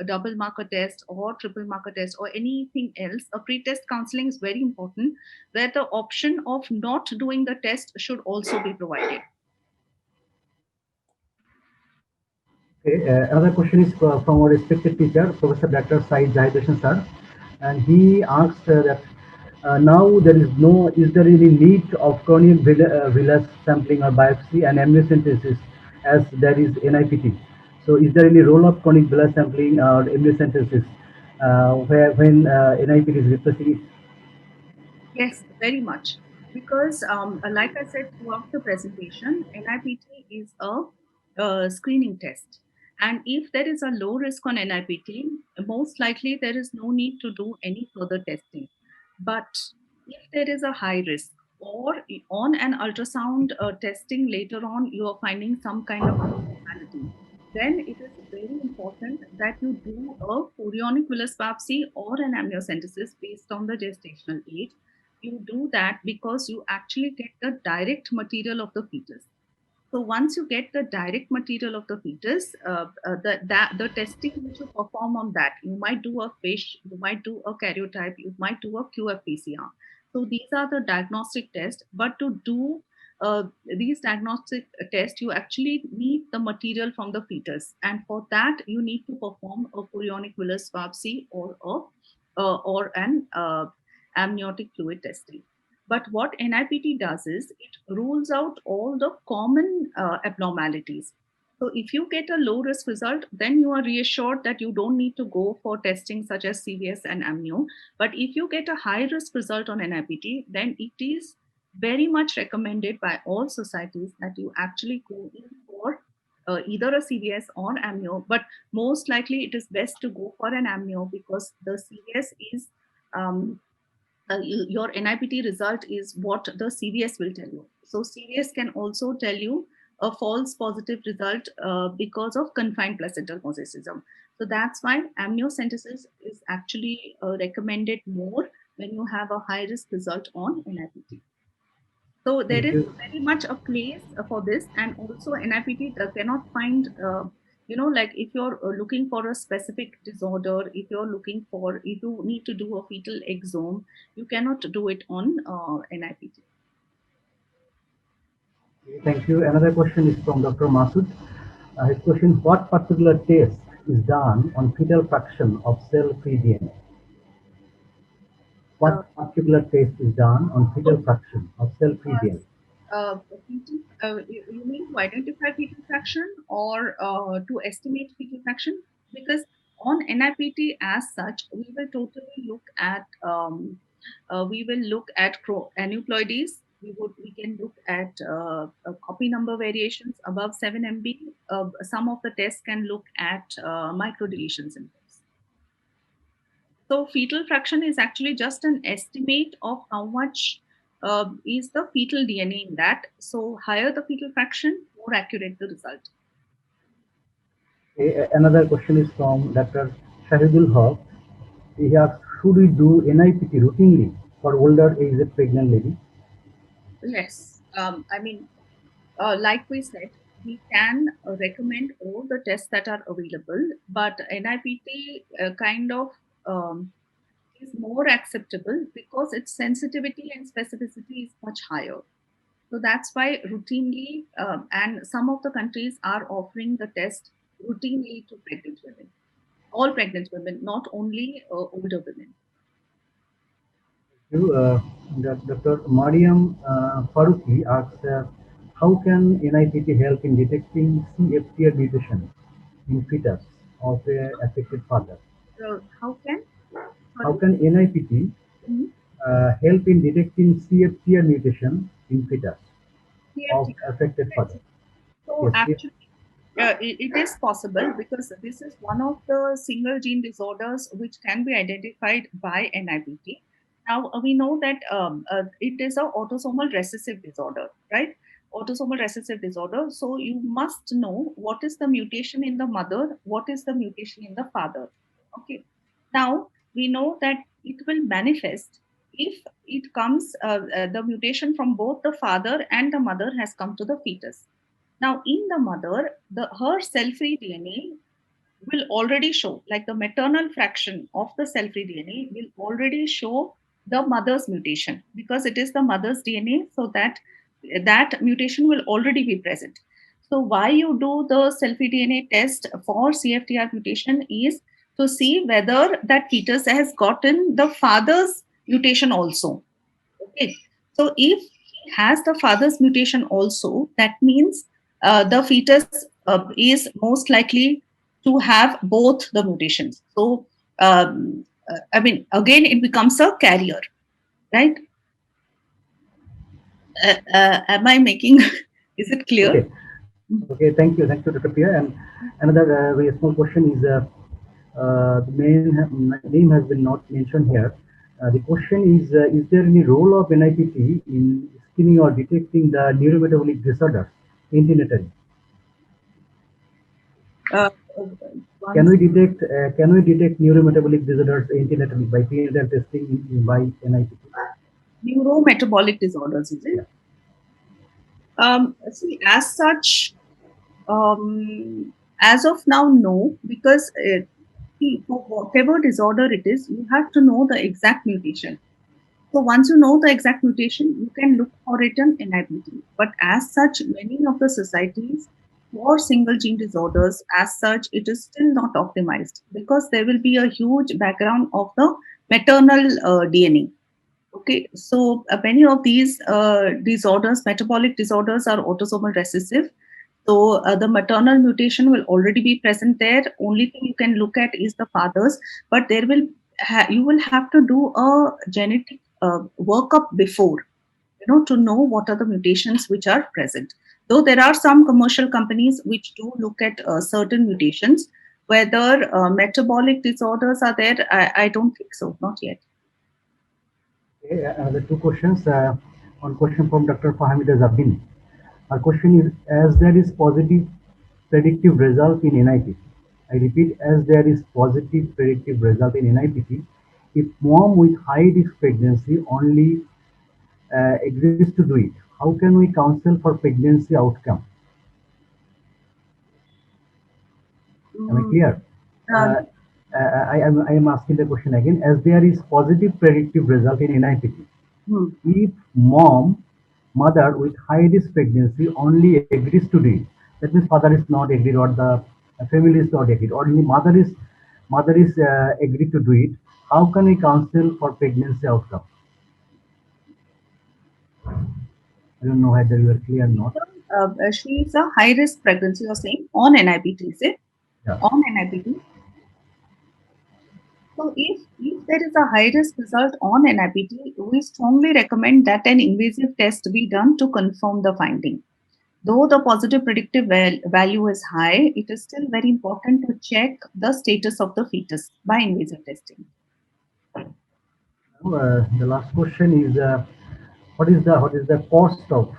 double marker test or triple marker test or anything else, a pre-test counseling is very important, where the option of not doing the test should also be provided. Okay, another question is from our respected teacher, Professor Dr. Said Zahid sir, and he asks that now there is no, is there any need of chronic villus sampling or biopsy and amniocentesis as there is NIPT? So is there any role of chronic villus sampling or amniocentesis where when NIPT is replacing it? Yes, very much. Because, like I said throughout the presentation, NIPT is a screening test. And if there is a low risk on NIPT, most likely there is no need to do any further testing. But if there is a high risk, or on an ultrasound testing later on, you are finding some kind of abnormality, then it is very important that you do a chorionic villus biopsy or an amniocentesis based on the gestational age. You do that because you actually get the direct material of the fetus. So once you get the direct material of the fetus, the testing which you perform on that, you might do a FISH, you might do a karyotype, you might do a QFPCR. So these are the diagnostic tests. But to do these diagnostic tests, you actually need the material from the fetus, and for that you need to perform a chorionic villus biopsy or an amniotic fluid testing. But what NIPT does is it rules out all the common abnormalities. So if you get a low risk result, then you are reassured that you don't need to go for testing such as CVS and amnio. But if you get a high risk result on NIPT, then it is very much recommended by all societies that you actually go in for either a CVS or amnio. But most likely it is best to go for an amnio because the CVS is your NIPT result is what the CVS will tell you. So CVS can also tell you a false positive result because of confined placental mosaicism. So that's why amniocentesis is actually recommended more when you have a high risk result on NIPT. So there is very much a place for this, and also NIPT cannot find like if you're looking for a specific disorder, if you need to do a fetal exome, you cannot do it on NIPT. Thank you. Another question is from Dr. Masood. His question, what particular test is done on fetal fraction of cell-free DNA? What particular test is done on fetal fraction of cell-free DNA? You mean to identify fetal fraction or to estimate fetal fraction? Because on NIPT as such, we will totally look at aneuploidies. We can look at copy number variations above 7 MB. Some of the tests can look at microdeletion symptoms. So fetal fraction is actually just an estimate of how much is the fetal DNA in that. So higher the fetal fraction, more accurate the result. Another question is from Dr. Shahidul Haq. He asks, should we do NIPT routinely for older age pregnant lady? Yes. Like we said, we can recommend all the tests that are available, but NIPT is more acceptable because its sensitivity and specificity is much higher. So that's why routinely, and some of the countries are offering the test routinely to pregnant women, all pregnant women, not only older women. Dr. Mariam Faruqi asks, how can NIPT help in detecting CFTR mutation in fetus of a affected father? How can NIPT help in detecting CFTR mutation in fetus of affected father? So actually, it is possible because this is one of the single gene disorders which can be identified by NIPT. Now we know that it is an autosomal recessive disorder, right? Autosomal recessive disorder. So you must know what is the mutation in the mother, what is the mutation in the father. Okay. Now we know that it will manifest if it comes, the mutation from both the father and the mother has come to the fetus. Now, in the mother, her cell-free DNA will already show, like the maternal fraction of the cell-free DNA will already show the mother's mutation because it is the mother's DNA, so that mutation will already be present. So why you do the cell-free DNA test for CFTR mutation is to see whether that fetus has gotten the father's mutation also. Okay. So if he has the father's mutation also, that means the fetus is most likely to have both the mutations. So, again, it becomes a carrier, right? Am I making, is it clear? Okay, thank you, Dr. Priya. And another very small question is, the name has been not mentioned here. The question is there any role of NIPT in screening or detecting the neurometabolic disorders antenatally? Can we detect neurometabolic disorders antenatally by prenatal testing by NIPT? Neurometabolic disorders, is it? Yeah. See, as such, as of now, no, because for whatever disorder it is, you have to know the exact mutation. So once you know the exact mutation, you can look for it in NIPT. But as such, many of the societies for single gene disorders, as such, it is still not optimized because there will be a huge background of the maternal DNA. Okay, so many of these disorders, metabolic disorders, are autosomal recessive. So the maternal mutation will already be present there. Only thing you can look at is the fathers, but there will you will have to do a genetic workup before, to know what are the mutations which are present. Though there are some commercial companies which do look at certain mutations, whether metabolic disorders are there, I don't think so, not yet. Okay, the two questions. One question from Dr. Fahmida Zabin. Our question is, as there is positive predictive result in NIPT, I repeat, as there is positive predictive result in NIPT, if mom with high risk pregnancy only agrees to do it, how can we counsel for pregnancy outcome? Am I clear? I am asking the question again. As there is positive predictive result in NIPT, if mother with high risk pregnancy only agrees to do it, that means father is not agreed or the family is not agreed, only mother is agreed to do it, how can we counsel for pregnancy outcome? I don't know whether you are clear or not. She is a high risk pregnancy, you're saying, on NIPT, is it? Yeah. On NIPT. So if there is a high risk result on NIPT, we strongly recommend that an invasive test be done to confirm the finding. Though the positive predictive value is high, it is still very important to check the status of the fetus by invasive testing. The last question is, what is the cost of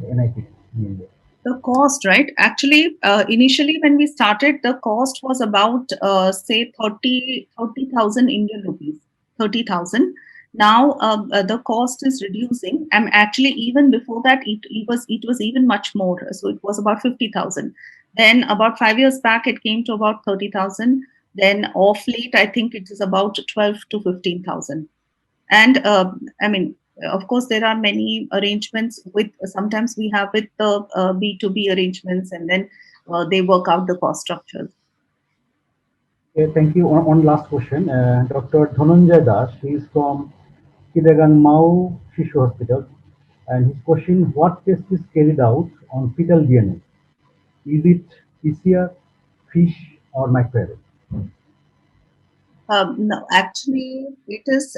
NIPT in India? The cost, right? Actually, initially when we started, the cost was about say 30,000 Indian rupees, 30,000. Now the cost is reducing. And actually, even before that, it was even much more. So it was about 50,000. Then about 5 years back, it came to about 30,000. Then off late, I think it is about 12 to 15,000. And I mean, of course, there are many arrangements with, sometimes we have with the B2B arrangements, and then they work out the cost structures. Okay, thank you. One last question. Dr. Dhananjay Das, he is from Kidagan Mau Shishu Hospital. And his question, what test is carried out on fetal DNA? Is it PCR, FISH, or microarray? No, actually, it is,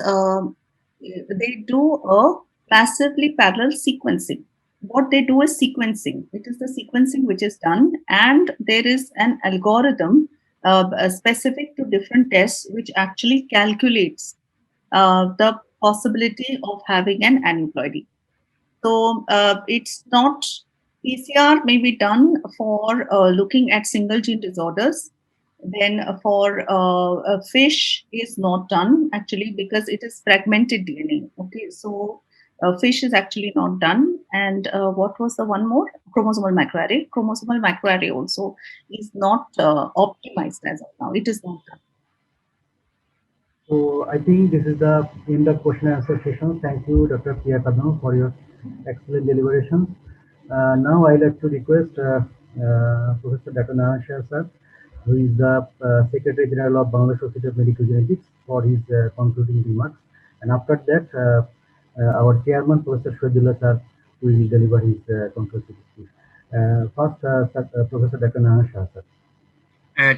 they do a passively parallel sequencing. What they do is sequencing. It is the sequencing which is done, and there is an algorithm specific to different tests which actually calculates the possibility of having an aneuploidy. So it's not, PCR may be done for looking at single gene disorders. Then for FISH is not done actually because it is fragmented DNA. Okay, so FISH is actually not done. And what was the one more? Chromosomal microarray. Chromosomal microarray also is not optimized as of now. It is not done. So I think this is the end of question and answer session. Thank you, Dr. Priya Kadam, for your excellent deliberation. Now I'd like to request Professor Dr. Narayan Shah sir, who is the Secretary General of Bangladesh Society of Medical Genetics, for his concluding remarks. And after that, our chairman, Professor Shahidullah sir, will deliver his conclusive speech. First, Professor Dr. Narayan Shah sir.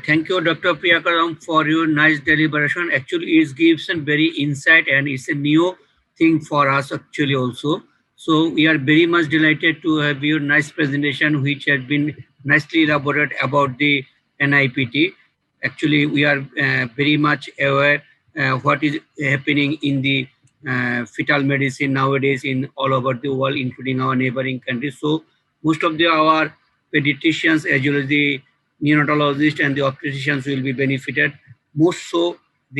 Thank you, Dr. Priya Kadam, for your nice deliberation. Actually, it gives a very insight, and it's a new thing for us actually also. So we are very much delighted to have your nice presentation, which has been nicely elaborated about the NIPT. Actually, we are very much aware what is happening in the fetal medicine nowadays in all over the world, including our neighboring countries. So most of our pediatricians as well as the neonatologists and the obstetricians will be benefited. Most so,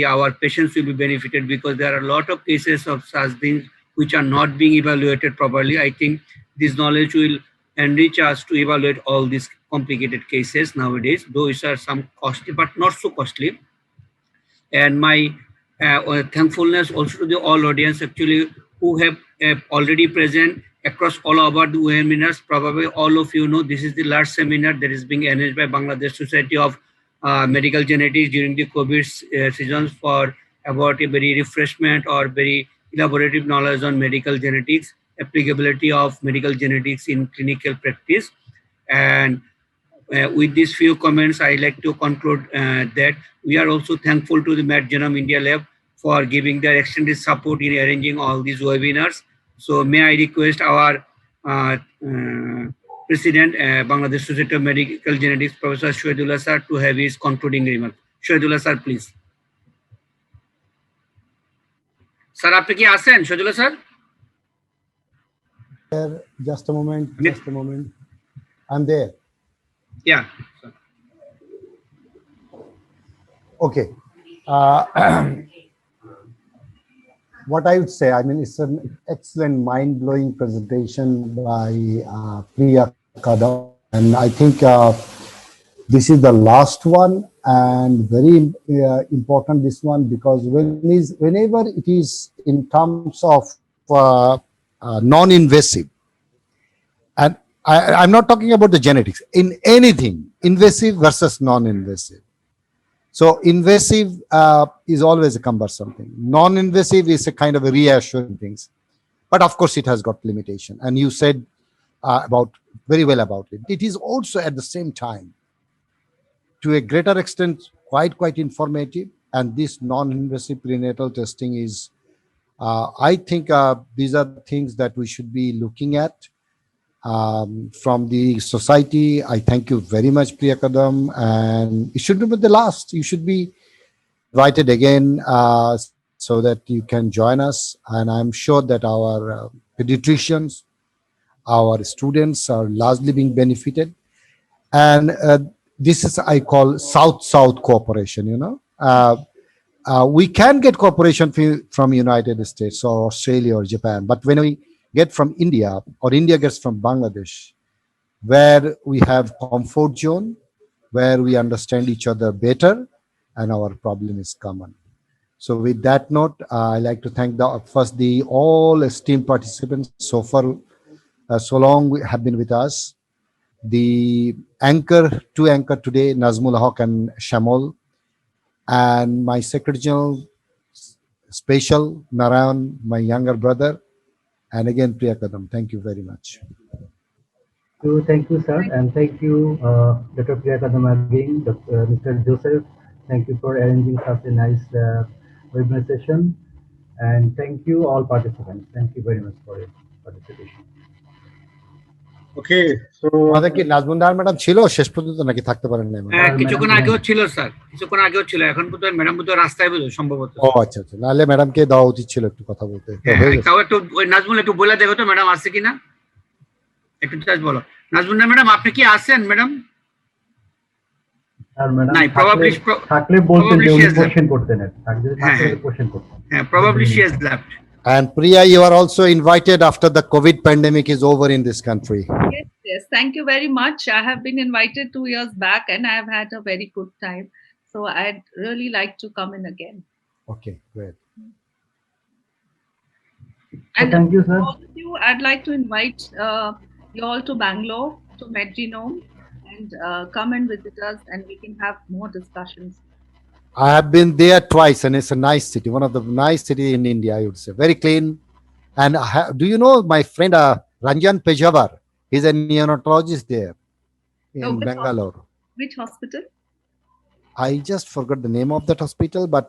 our patients will be benefited because there are a lot of cases of such things which are not being evaluated properly. I think this knowledge will enrich us to evaluate all these complicated cases nowadays, though it's are some costly, but not so costly. And my thankfulness also to the all audience actually who have already present across all about the webinars. Probably all of you know this is the last seminar that is being arranged by Bangladesh Society of Medical Genetics during the COVID seasons for about a very refreshment or very elaborative knowledge on medical genetics, applicability of medical genetics in clinical practice. And with these few comments, I like to conclude that we are also thankful to the Med Genome India Lab for giving their extended support in arranging all these webinars. So may I request our President, Bangladesh Society of Medical Genetics, Professor Shahidullah sir, to have his concluding remark. Shahidullah sir, please. Sir, আপনি কি আছেন Shahidullah sir? Just a moment, just a moment. I'm there. Yeah. Sir. Okay. What I would say, I mean, it's an excellent, mind-blowing presentation by Priya Kadam, and I think this is the last one, and very important this one, because whenever it is in terms of non-invasive, and I'm not talking about the genetics, in anything, invasive versus non-invasive. So invasive is always a cumbersome thing. Non-invasive is a kind of a reassuring things, but of course it has got limitation. And you said very well about it. It is also at the same time, to a greater extent, quite informative. And this non-invasive prenatal testing is, I think, these are things that we should be looking at. From the society, I thank you very much, Priya Kadam, and it should be the last. You should be invited again so that you can join us. And I'm sure that our pediatricians, our students are largely being benefited. And this is, I call, South-South cooperation, you know. We can get cooperation from United States or Australia or Japan, but when we get from India or India gets from Bangladesh, where we have comfort zone, where we understand each other better, and our problem is common. So with that note, I like to thank all esteemed participants so far, so long have been with us. The two anchor today, Nazmul Haq and Shamol, and my Secretary General Special, Narayan, my younger brother, and again, Priya Kadam. Thank you very much. Thank you, sir, and thank you, Dr. Priya Kadam again, Mr. Joseph. Thank you for arranging such a nice webinar session, and thank you all participants. Thank you very much for your participation. Okay, so আমাদের কি Nazmunnahar madam ছিল শেষ পর্যন্ত নাকি থাকতে পারেন না? কিছুক্ষণ আগেও ছিল স্যার, কিছুক্ষণ আগেও ছিল, এখন বোধহয় ম্যাডাম বোধহয় রাস্তায় বোধহয় সম্ভবত। ও আচ্ছা, নাহলে ম্যাডামকে দেওয়া উচিত ছিল একটু কথা বলতে। তাও একটু ওই নাজমুল একটু বলে দেখো তো ম্যাডাম আছে কিনা, একটু জাস্ট বলো। নাজমুন্না ম্যাডাম আপনি কি আছেন ম্যাডাম? আর ম্যাডাম নাই, প্রবাবলি থাকলে বলতেন যে উনি কোশ্চেন করতেন, থাকলে কোশ্চেন করতেন। হ্যাঁ, probably she has left. And Priya, you are also invited after the COVID pandemic is over in this country. Yes, thank you very much. I have been invited 2 years back and I have had a very good time. So I'd really like to come in again. Okay, great. And thank you, sir. All of you, I'd like to invite you all to Bangalore, to Med Genome, and come and visit us and we can have more discussions. I have been there twice and it's a nice city, one of the nice cities in India, I would say. Very clean. And do you know my friend Ranjan Pejawar? He's a neonatologist there in Bangalore. Which hospital? I just forgot the name of that hospital, but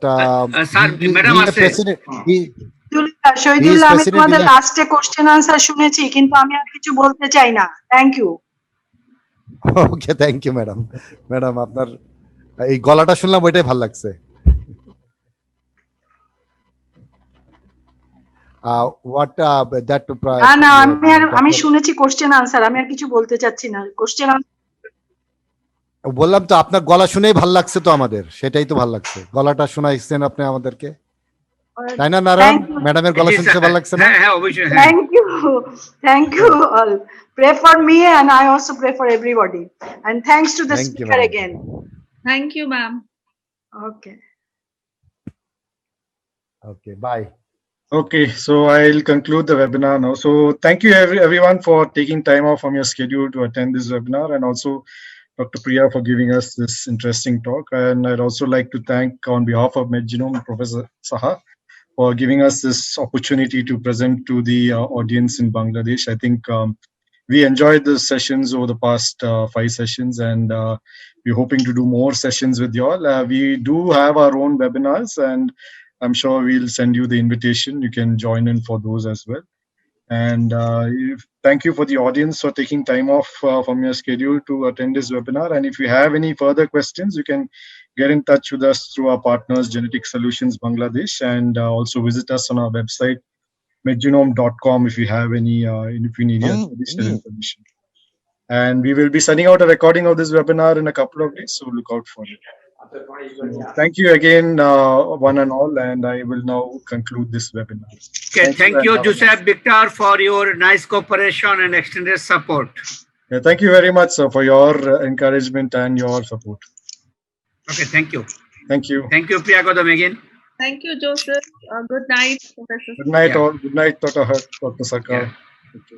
Shahidullah, আমি তোমাদের লাস্টে question answer শুনেছি, কিন্তু আমি আর কিছু বলতে চাই না। Thank you. Okay, thank you madam. Madam আপনার এই গলাটা শুনলাম, ওইটাই ভালো লাগছে। আমি শুনেছি কোশ্চেন আনসার, আমি আর কিছু বলতে চাচ্ছি না। কোশ্চেন বললাম তো আপনার গলা শুনেই ভালো লাগছে, তো আমাদের সেটাই তো ভালো লাগছে, গলাটা শোনাইছেন আপনি আমাদেরকে, তাই না নারায়ণ? ম্যাডামের গলা শুনতে ভালো লাগছে না? হ্যাঁ, অবশ্যই। Thank you all. Pray for me and I also pray for everybody. And thanks to the speaker again. Thank you, ma'am. Okay, bye. Okay, so I'll conclude the webinar now. So thank you everyone for taking time off from your schedule to attend this webinar, and also Dr. Priya for giving us this interesting talk. And I'd also like to thank, on behalf of Med Genome, Professor Saha for giving us this opportunity to present to the audience in Bangladesh. I think we enjoyed the sessions over the past 5 sessions, and we're hoping to do more sessions with you all. We do have our own webinars, and I'm sure we'll send you the invitation. You can join in for those as well. And thank you for the audience for taking time off from your schedule to attend this webinar. And if you have any further questions, you can get in touch with us through our partners, Genetic Solutions Bangladesh, and also visit us on our website, medgenome.com, if you have any, if you need any additional information. And we will be sending out a recording of this webinar in a couple of days, so look out for it. So thank you again, one and all, and I will now conclude this webinar. Okay, thank you, and have a Joseph Victor, for your nice cooperation and extended support. Yeah, thank you very much, sir, for your encouragement and your support. Okay, thank you. Thank you. Thank you, Priya Kadam again. Thank you, Joseph. Good night, Professor. Good night, Yeah. all. Good night, Dr. Sarkar. Yeah. Okay.